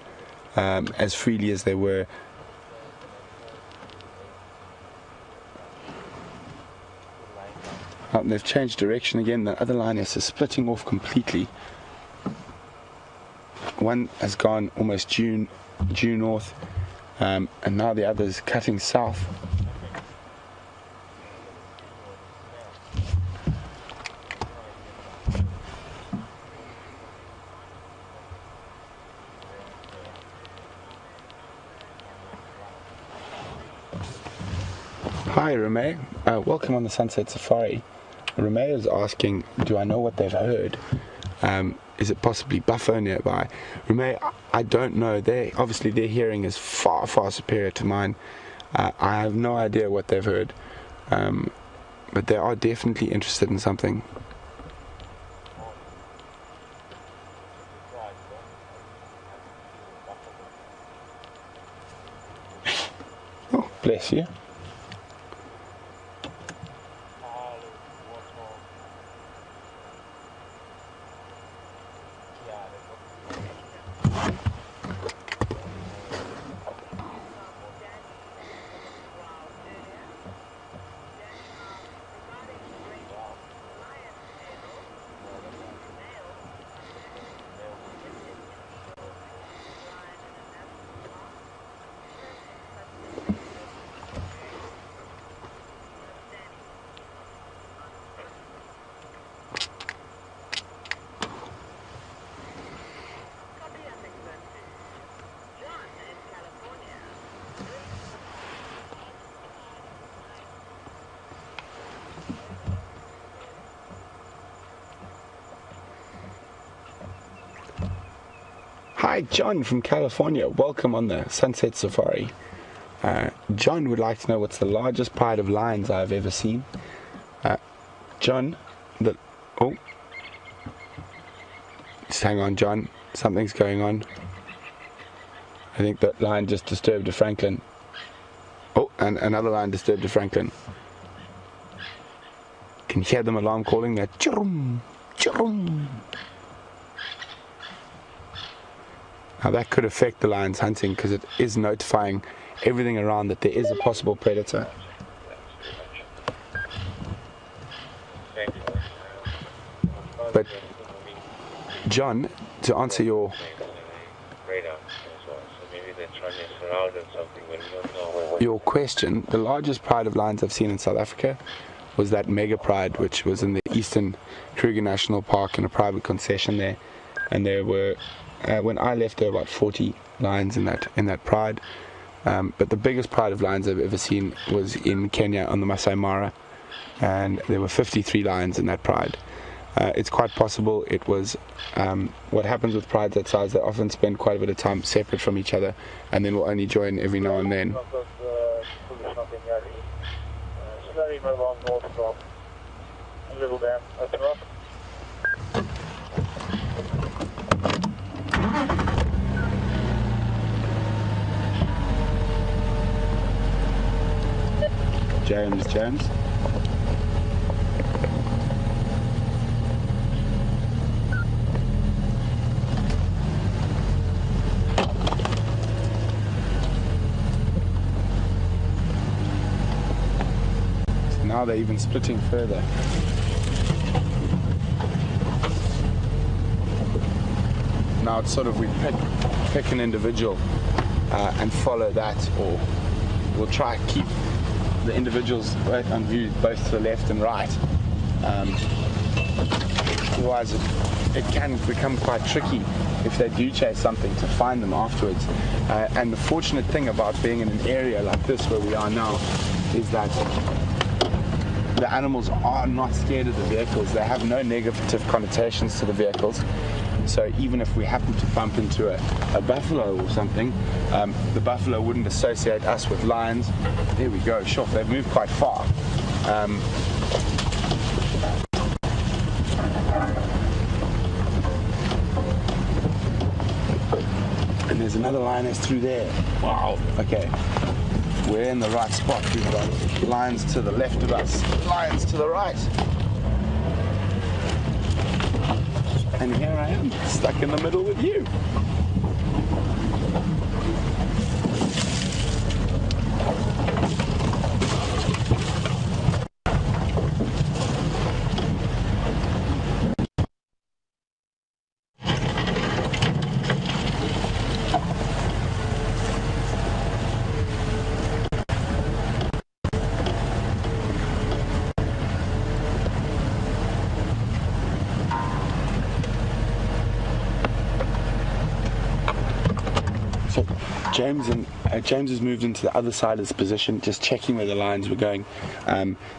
as freely as they were. They've changed direction again. The other lioness is splitting off completely. One has gone almost due north, and now the other is cutting south. Hi Reme, welcome on the Sunset Safari. Reme is asking, do I know what they've heard? Is it possibly buffalo nearby? Reme, I don't know. Obviously their hearing is far, far superior to mine. I have no idea what they've heard, but they are definitely interested in something. Oh, bless you. Hi, John from California. Welcome on the Sunset Safari. John would like to know what's the largest pride of lions I've ever seen. John, just hang on, John. Something's going on. I think that lion just disturbed a francolin. Oh, and another lion disturbed a francolin. Can you hear them alarm calling that? Churum, churum. Now that could affect the lion's hunting because it is notifying everything around that there is a possible predator. But John, to answer your question, the largest pride of lions I've seen in South Africa was that mega pride, which was in the Eastern Kruger National Park in a private concession there, and there were when I left there were about 40 lions in that pride. But the biggest pride of lions I've ever seen was in Kenya on the Masai Mara, and there were 53 lions in that pride. It's quite possible it was what happens with prides that size. They often spend quite a bit of time separate from each other, and then will only join every now and then. James. Now they're even splitting further. Now it's sort of we pick an individual and follow that, or we'll try and keep the individuals on view both to the left and right. Otherwise it can become quite tricky if they do chase something to find them afterwards. And the fortunate thing about being in an area like this where we are now is that the animals are not scared of the vehicles. They have no negative connotations to the vehicles. So even if we happen to bump into a buffalo or something, the buffalo wouldn't associate us with lions. There we go, sure, they've moved quite far. And there's another lioness through there. Wow, okay. We're in the right spot. We've got lions to the left of us, lions to the right. And here I am, stuck in the middle with you. James has moved into the other side of this position, just checking where the lions were going.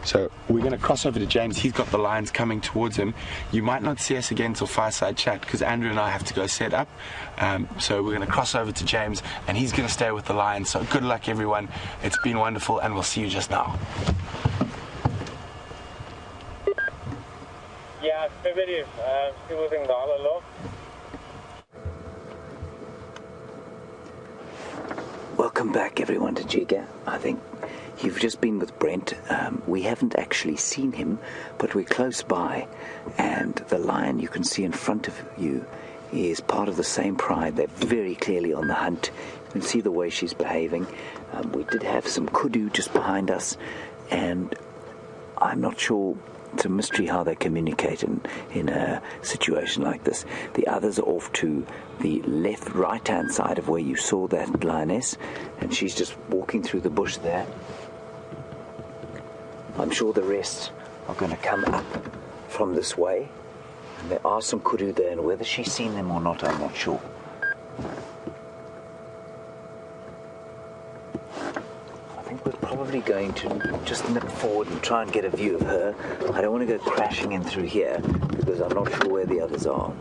So we're going to cross over to James. He's got the lions coming towards him. You might not see us again till Fireside Chat because Andrew and I have to go set up. So we're going to cross over to James, and he's going to stay with the lions. So good luck, everyone. It's been wonderful, and we'll see you just now. Yeah, maybe still moving the other low. Welcome back, everyone, to Jiga. I think you've just been with Brent. We haven't actually seen him, but we're close by. And the lion you can see in front of you is part of the same pride. They're very clearly on the hunt. You can see the way she's behaving. We did have some kudu just behind us, and I'm not sure. It's a mystery how they communicate in a situation like this. The others are off to the right-hand side of where you saw that lioness, and she's just walking through the bush there. I'm sure the rest are going to come up from this way, and there are some kudu there, and whether she's seen them or not, I'm not sure. I think we're probably going to just nip forward and try and get a view of her. I don't want to go crashing in through here because I'm not sure where the others are.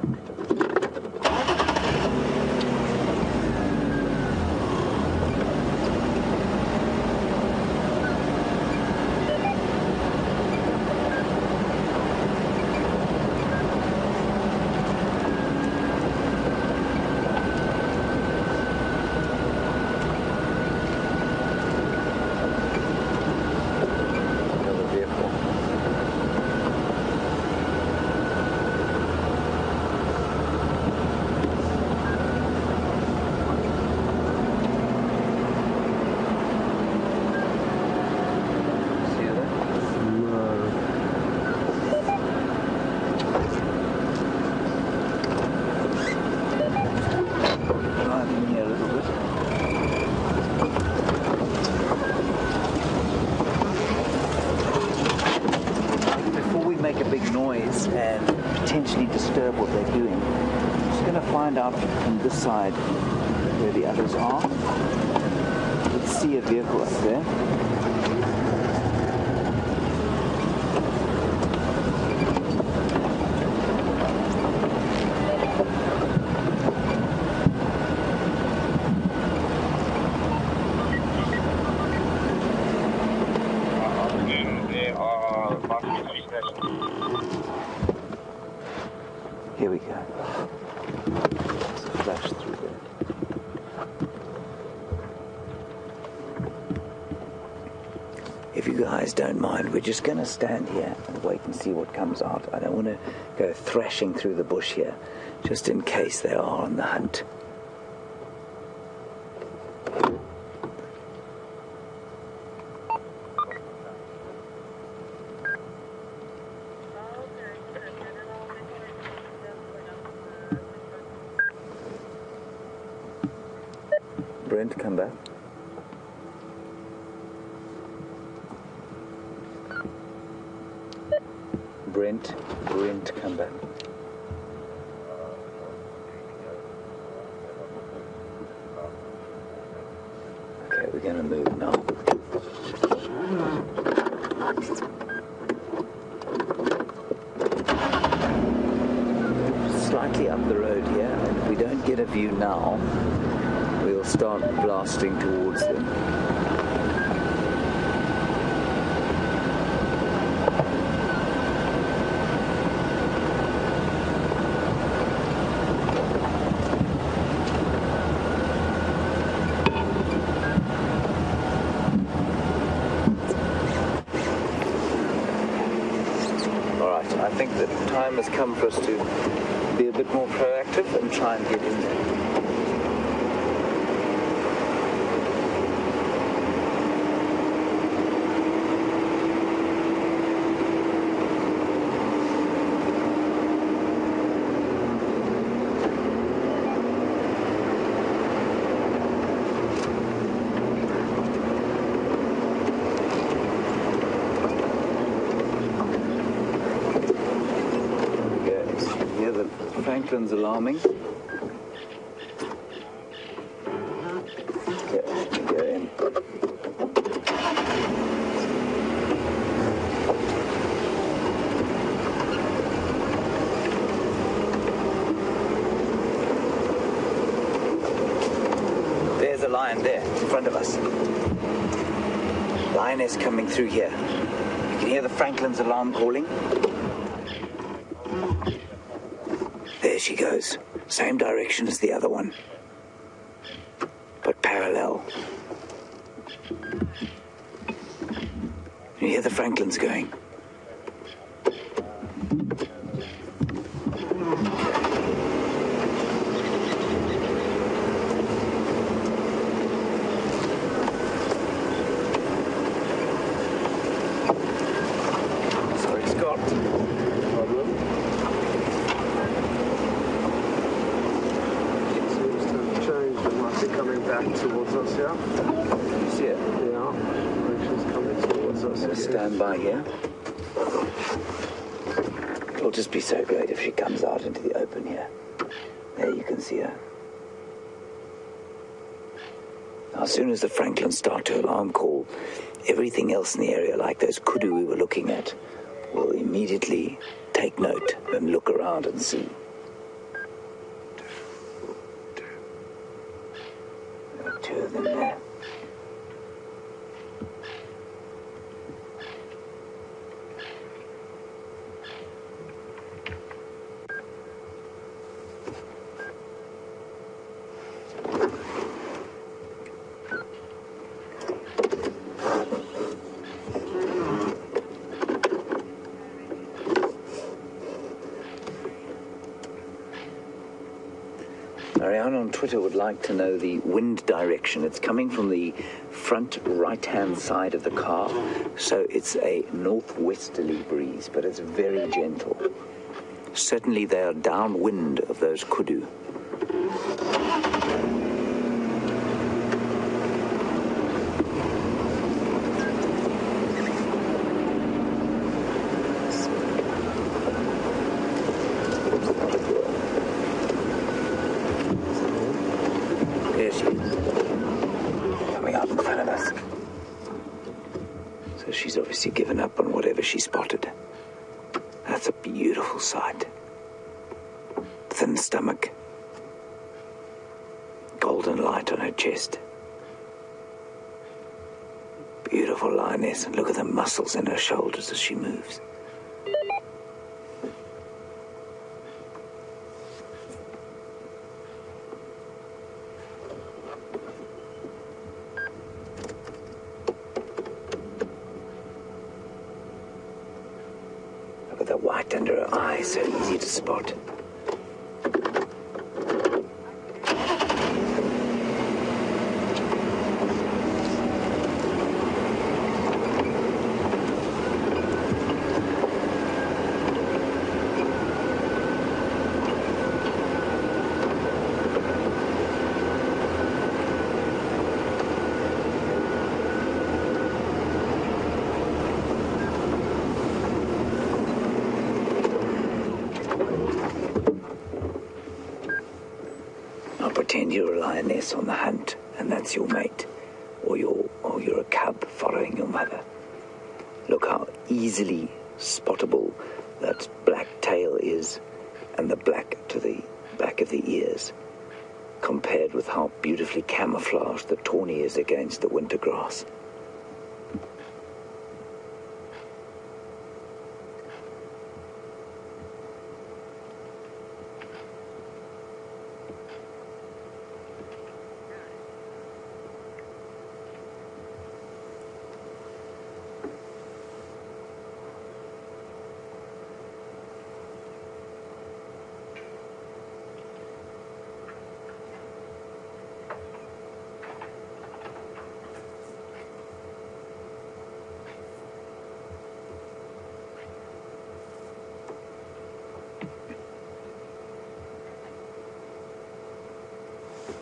find out from this side where the others are. Let's see a vehicle up there. Here we go. There's a flash through there. If you guys don't mind, we're just going to stand here and wait and see what comes out. I don't want to go thrashing through the bush here, just in case they are on the hunt. Brent, come back. Brent, come back. Okay, we're going to move now. Slightly up the road here, and if we don't get a view now, we'll start blasting towards them. Alright, I think the time has come for us to be a bit more proactive and try and get in there. Franklin's alarming. Okay, go in. There's a lion there in front of us. Lioness coming through here. You can hear the Franklin's alarm calling. There she goes. Same direction as the other one, but parallel. You hear the Franklins going. Sorry, Scott. Coming back towards us, yeah? You see it? Yeah. She's coming towards us. I'm going to stand by here. It'll just be so great if she comes out into the open here. There you can see her. Now, as soon as the Franklins start to alarm call, everything else in the area, like those kudu we were looking at, will immediately take note and look around and see. Two of them there. Marianne on Twitter would like to know the wind direction. It's coming from the front right-hand side of the car, so it's a northwesterly breeze, but it's very gentle. Certainly they are downwind of those kudu. obviously given up on whatever she spotted. That's a beautiful sight. Thin stomach. Golden light on her chest. Beautiful lioness, and look at the muscles in her shoulders as she moves. Look at the white under her eyes, so easy to spot. Pretend you're a lioness on the hunt, and that's your mate, or you're a cub following your mother. Look how easily spottable that black tail is, and the black to the back of the ears, compared with how beautifully camouflaged the tawny is against the winter grass.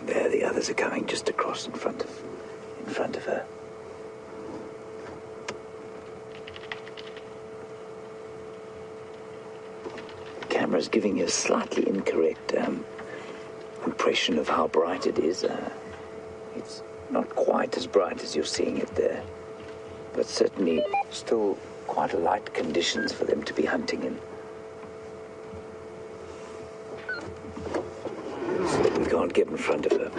There, the others are coming just across in front of her. The camera's giving you a slightly incorrect impression of how bright it is. It's not quite as bright as you're seeing it there, but certainly still quite light conditions for them to be hunting in. We can't get in front of her.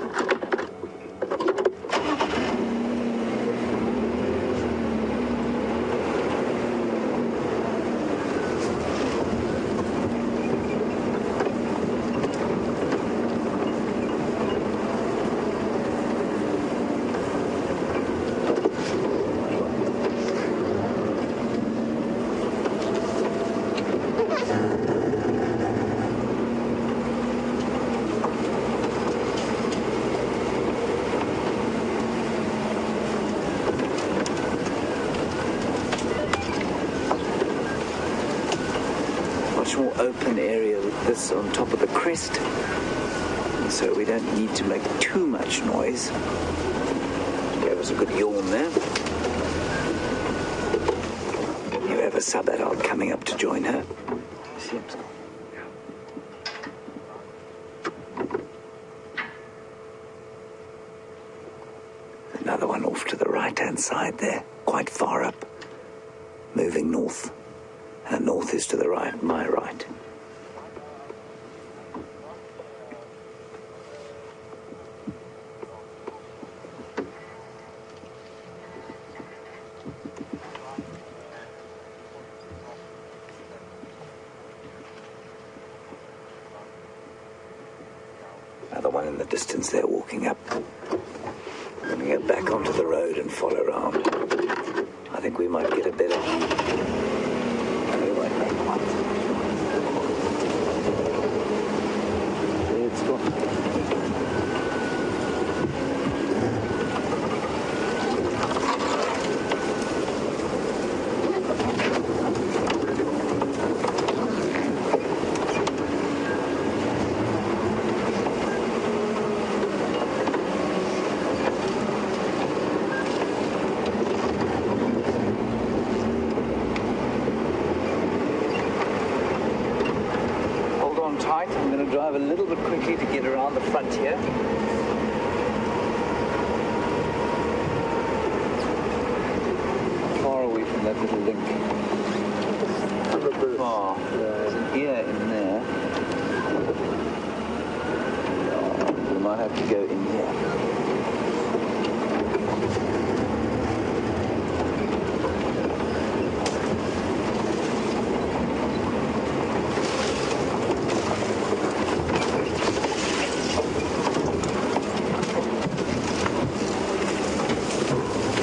More open area with this on top of the crest, and so we don't need to make too much noise. Gave us a good yawn there. You have a sub-adult coming up to join her. Another one off to the right-hand side there, quite far up, moving north. And north is to the right, my right. Another one in the distance there walking up. We're going to get back onto the road and follow around. I think we might get a better view. It's gone. Tight. I'm going to drive a little bit quickly to get around the front here. Far away from that have to go in here.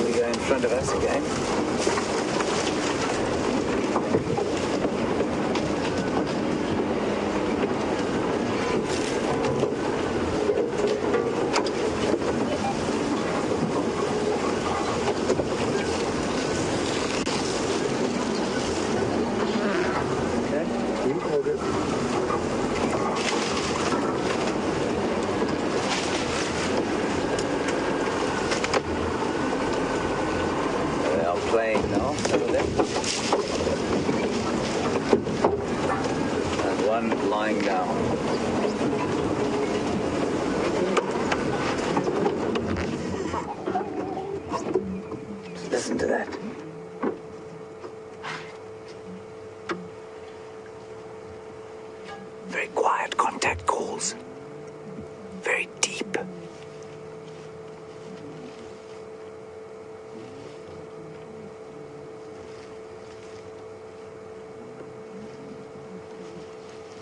We go in front of us again. Playing now, some of them. And one lying down. Just listen to that. Very quiet contact calls. Very deep.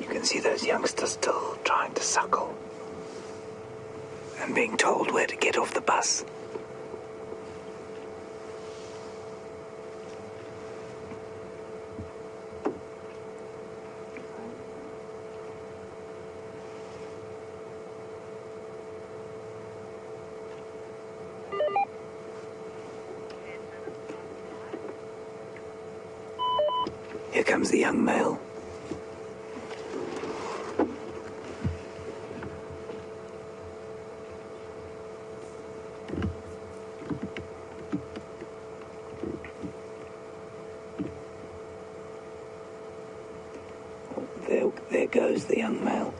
You can see those youngsters still trying to suckle and being told where to get off the bus. Here comes the young male. There goes the young male.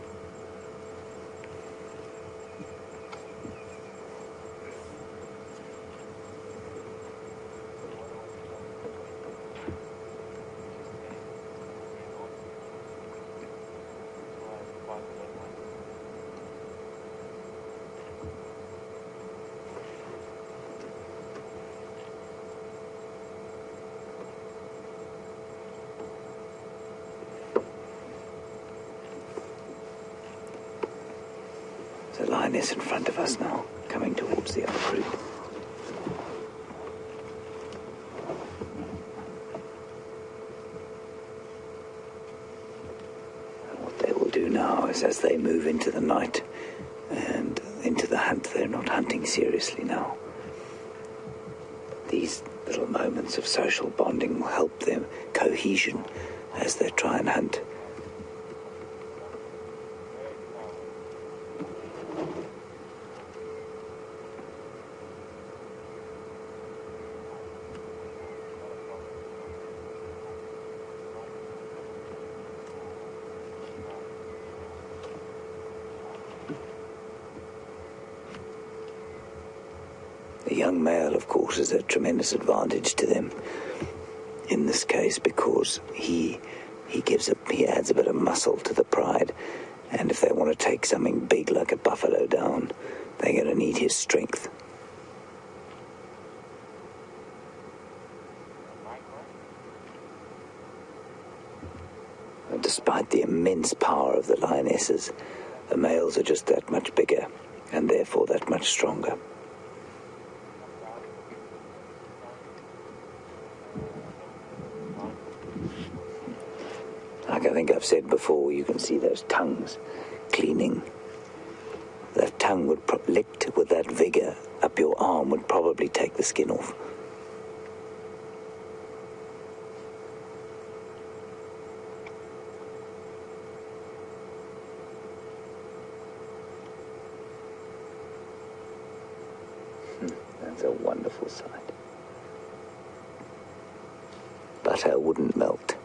The lioness in front of us now, coming towards the other group. And what they will do now is, as they move into the night and into the hunt, they're not hunting seriously now. These little moments of social bonding will help their cohesion as they try and hunt. The young male, of course, is a tremendous advantage to them in this case, because he adds a bit of muscle to the pride, and if they want to take something big like a buffalo down, they're going to need his strength. And despite the immense power of the lionesses, the males are just that much bigger and therefore that much stronger. Like I think I've said before, you can see those tongues cleaning. That tongue would licked with that vigor up your arm would probably take the skin off. That's a wonderful sight. Butter wouldn't melt.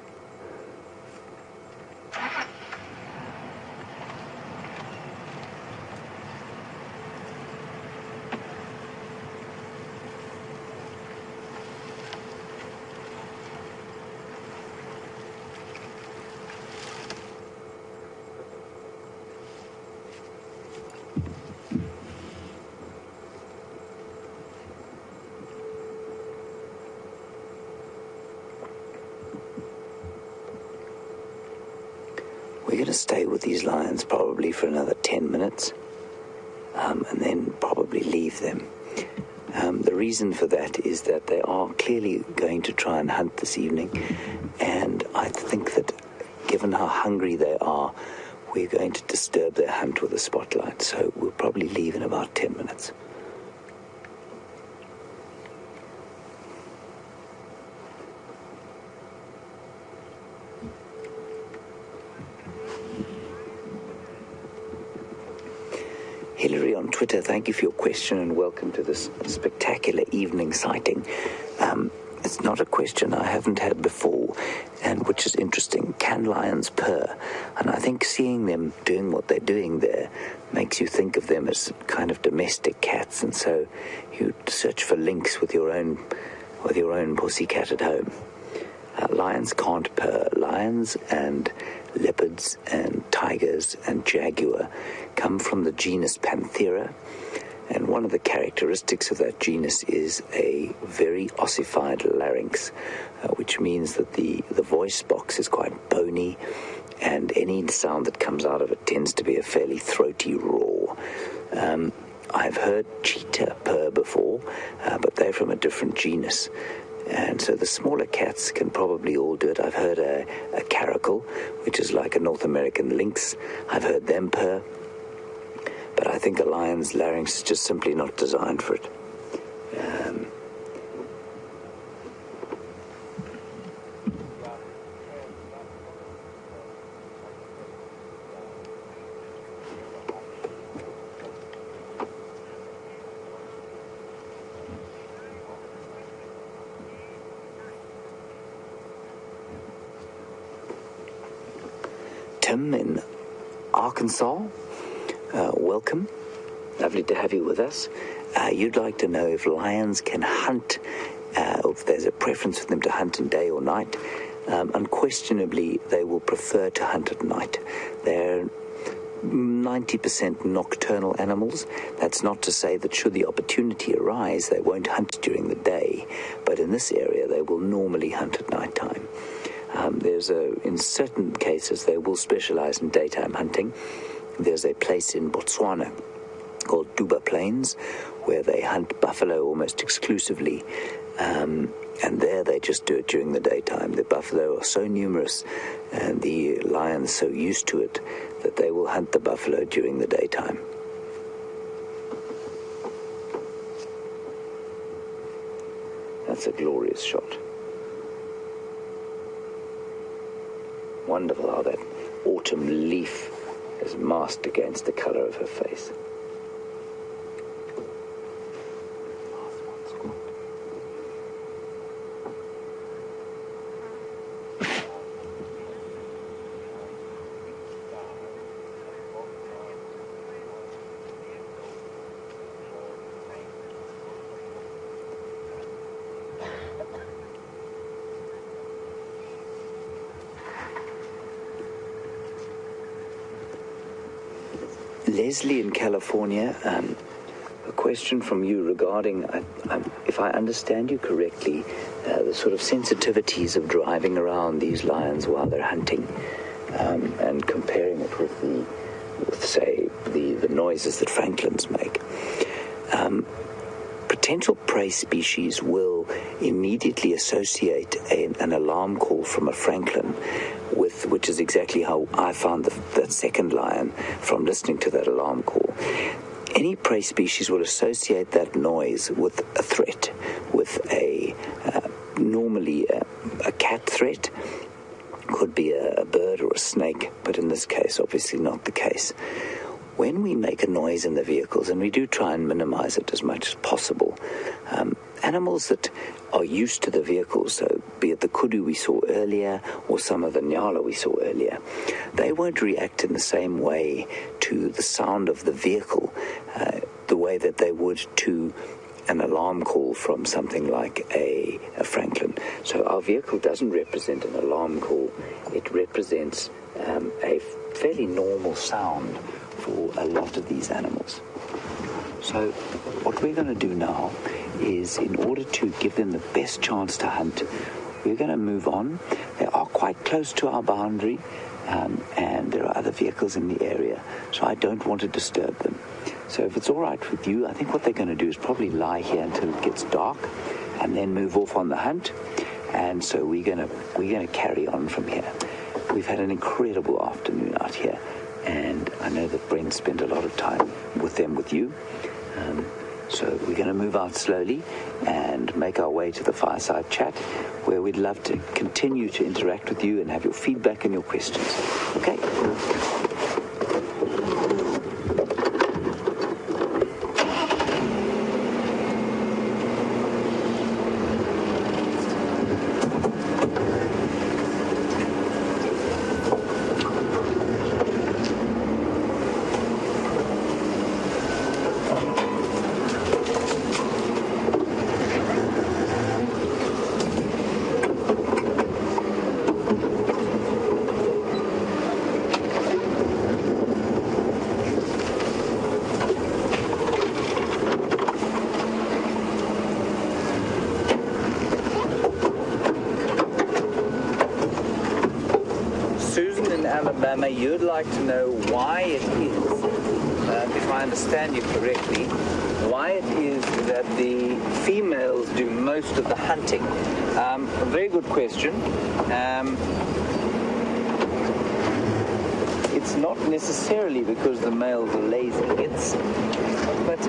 We're going to stay with these lions probably for another 10 minutes and then probably leave them. The reason for that is that they are clearly going to try and hunt this evening, and I think that given how hungry they are, we're going to disturb their hunt with a spotlight, so we'll probably leave in about 10 minutes. Hillary on Twitter, thank you for your question and welcome to this spectacular evening sighting. It's not a question I haven't had before, and which is interesting. Can lions purr? And I think seeing them doing what they're doing there makes you think of them as kind of domestic cats, and so you search for links with your own pussycat at home. Lions can't purr. Lions and leopards and tigers and jaguar come from the genus Panthera, and one of the characteristics of that genus is a very ossified larynx, which means that the voice box is quite bony, and any sound that comes out of it tends to be a fairly throaty roar. I've heard cheetah purr before, but they're from a different genus. And so the smaller cats can probably all do it. I've heard a caracal, which is like a North American lynx. I've heard them purr. But I think a lion's larynx is just simply not designed for it. Tim in Arkansas, welcome. Lovely to have you with us. You'd like to know if lions can hunt, or if there's a preference for them to hunt in day or night. Unquestionably, they will prefer to hunt at night. They're 90% nocturnal animals. That's not to say that should the opportunity arise, they won't hunt during the day, but in this area, they will normally hunt at night time. In certain cases, they will specialize in daytime hunting. There's a place in Botswana called Duba Plains where they hunt buffalo almost exclusively, and there they just do it during the daytime. The buffalo are so numerous and the lions so used to it that they will hunt the buffalo during the daytime. That's a glorious shot. Wonderful how that autumn leaf is masked against the color of her face. Leslie in California, a question from you regarding, if I understand you correctly, the sort of sensitivities of driving around these lions while they're hunting, and comparing it with say, the noises that francolins make. Potential prey species will immediately associate an alarm call from a francolin which is exactly how I found that second lion from listening to that alarm call. Any prey species will associate that noise with a threat, with normally a cat threat. Could be a bird or a snake, but in this case, obviously not the case. When we make a noise in the vehicles, and we do try and minimize it as much as possible, animals that are used to the vehicles, so be it the kudu we saw earlier or some of the nyala we saw earlier, they won't react in the same way to the sound of the vehicle the way that they would to an alarm call from something like a francolin. So our vehicle doesn't represent an alarm call. It represents a fairly normal sound for a lot of these animals. So what we're going to do now is, in order to give them the best chance to hunt, we're going to move on. They are quite close to our boundary, and there are other vehicles in the area, so I don't want to disturb them. So if it's all right with you, I think what they're going to do is probably lie here until it gets dark and then move off on the hunt. And so we're going to carry on from here. We've had an incredible afternoon out here, and I know that Brent spent a lot of time with you. So we're going to move out slowly and make our way to the fireside chat, where we'd love to continue to interact with you and have your feedback and your questions. Okay? Alabama, you'd like to know why it is, if I understand you correctly, why it is that the females do most of the hunting. A very good question. It's not necessarily because the males are lazy. But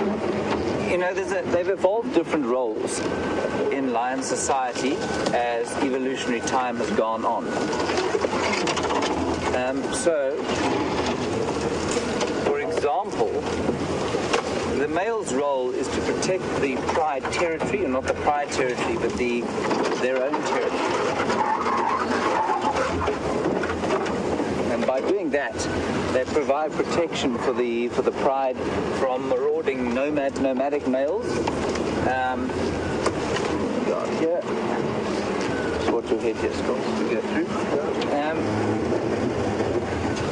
they've evolved different roles in lion society as evolutionary time has gone on. So, for example, the male's role is to protect the pride territory, or not the pride territory, but their own territory. And by doing that, they provide protection for the pride from marauding nomadic males. Here, just watch your head here, Scott, as we go through.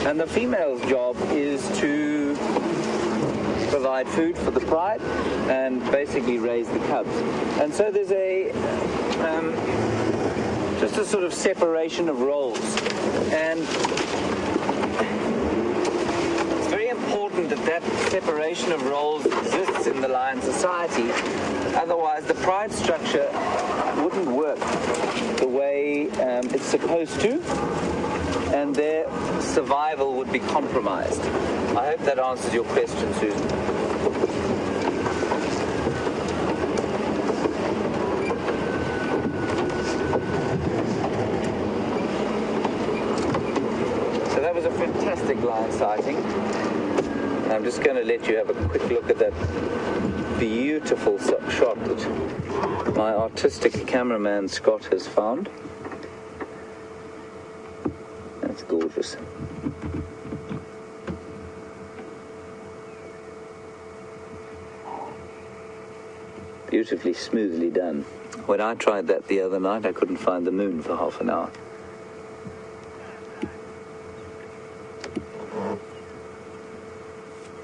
And the female's job is to provide food for the pride and basically raise the cubs. And so there's just a sort of separation of roles. And it's very important that separation of roles exists in the lion society. Otherwise, the pride structure wouldn't work the way it's supposed to, and their survival would be compromised. I hope that answers your question, Susan. So that was a fantastic lion sighting. I'm just going to let you have a quick look at that beautiful shot that my artistic cameraman Scott has found. That's gorgeous. Beautifully, smoothly done. When I tried that the other night, I couldn't find the moon for half an hour.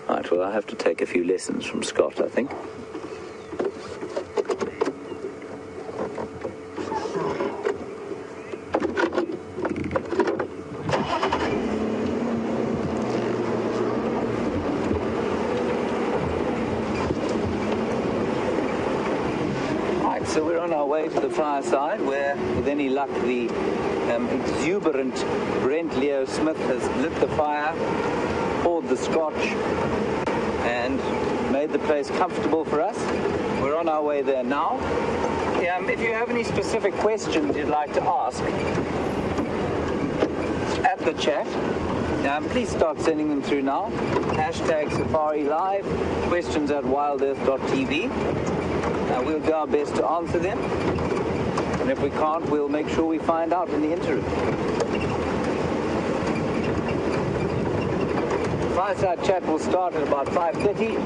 Right, well, I have to take a few lessons from Scott, I think. So we're on our way to the fireside, where, with any luck, the exuberant Brent Leo Smith has lit the fire, poured the scotch, and made the place comfortable for us. We're on our way there now. If you have any specific questions you'd like to ask at the chat, please start sending them through now. #SafariLive, questions at WildEarth.tv. We'll do our best to answer them, and if we can't, we'll make sure we find out in the interim. Fireside chat will start at about 5:30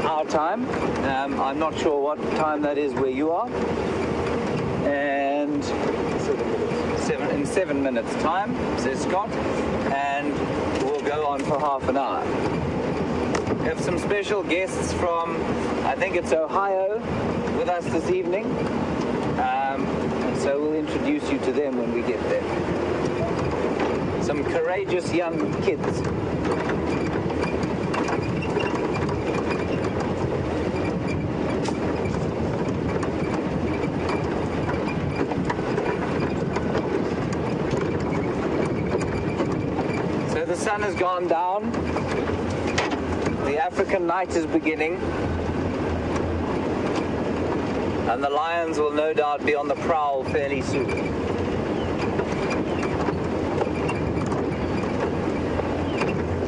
our time. I'm not sure what time that is where you are. And in 7 minutes time, says Scott, and we'll go on for half an hour. We have some special guests from, I think it's Ohio, with us this evening. And so we'll introduce you to them when we get there. Some courageous young kids. So the sun has gone down. The African night is beginning. And the lions will no doubt be on the prowl fairly soon.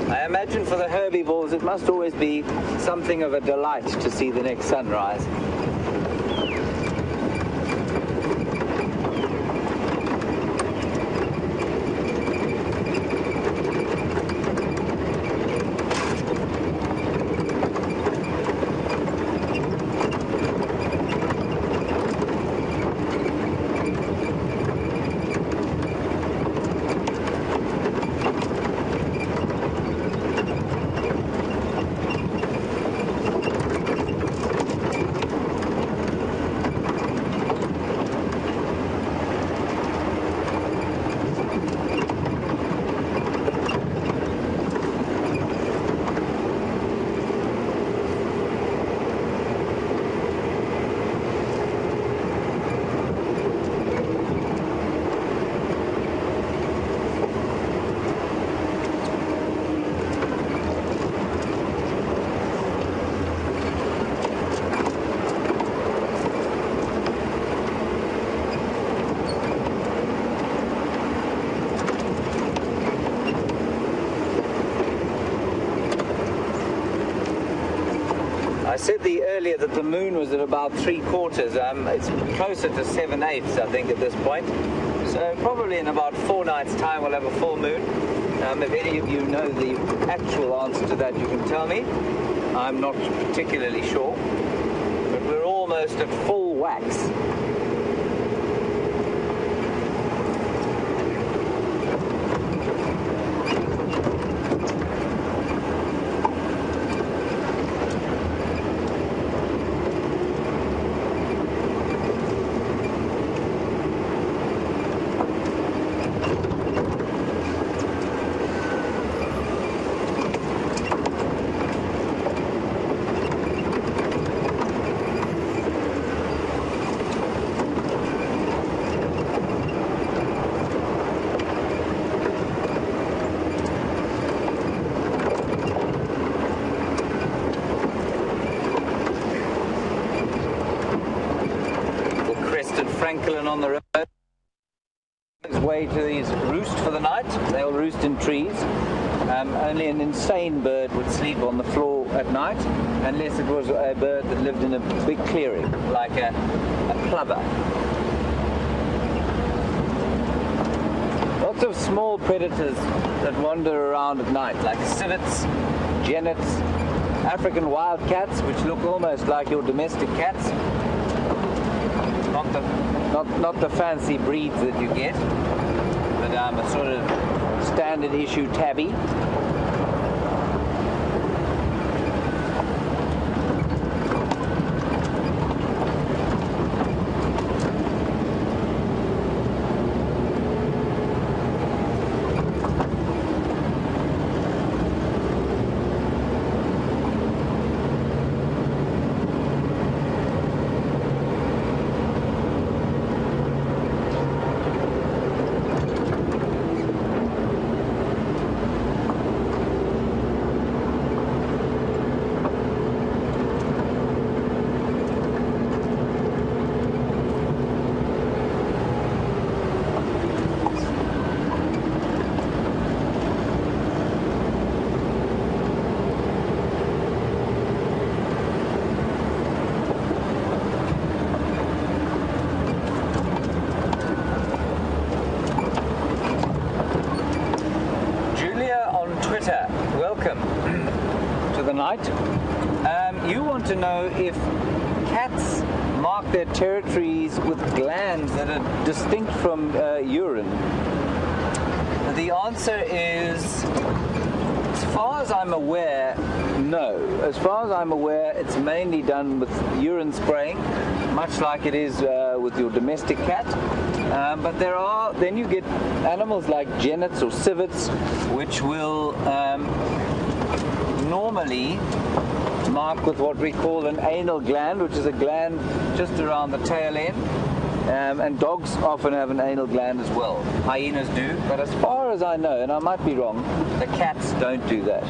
I imagine for the herbivores it must always be something of a delight to see the next sunrise. I said earlier that the moon was at about 3/4. It's closer to 7/8, I think, at this point. So probably in about 4 nights' time we'll have a full moon. If any of you know the actual answer to that, you can tell me. I'm not particularly sure. But we're almost at full wax. Franklin on the road. His way to his roost for the night. They'll roost in trees. Only an insane bird would sleep on the floor at night, unless it was a bird that lived in a big clearing, like a plover. Lots of small predators that wander around at night, like civets, genets, African wildcats, which look almost like your domestic cats. Not the fancy breeds that you get, but a sort of standard issue tabby. Welcome to the night. You want to know if cats mark their territories with glands that are distinct from urine. The answer is, as far as I'm aware, no. as far as I'm aware, it's mainly done with urine spraying, much like it is with your domestic cat. But then you get animals like genets or civets, which will normally mark with what we call an anal gland, which is a gland just around the tail end. And dogs often have an anal gland as well. Hyenas do, but as far as I know, and I might be wrong, the cats don't do that.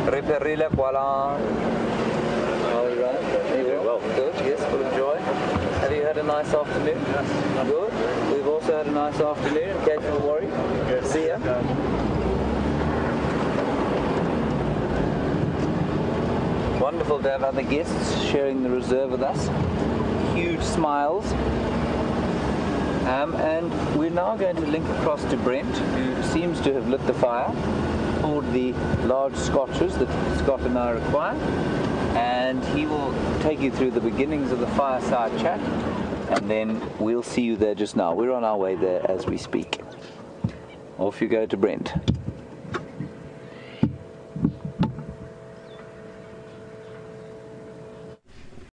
All right. Very well. Good. Yes, full of joy. Have you had a nice afternoon? Yes. Good. We've also had a nice afternoon. In case you're worried. Good. See ya. Wonderful to have other guests sharing the reserve with us. Huge smiles. And we're now going to link across to Brent, who seems to have lit the fire, poured the large scotches that Scott and I require, and he will take you through the beginnings of the fireside chat, and then we'll see you there just now. We're on our way there as we speak. Off you go to Brent.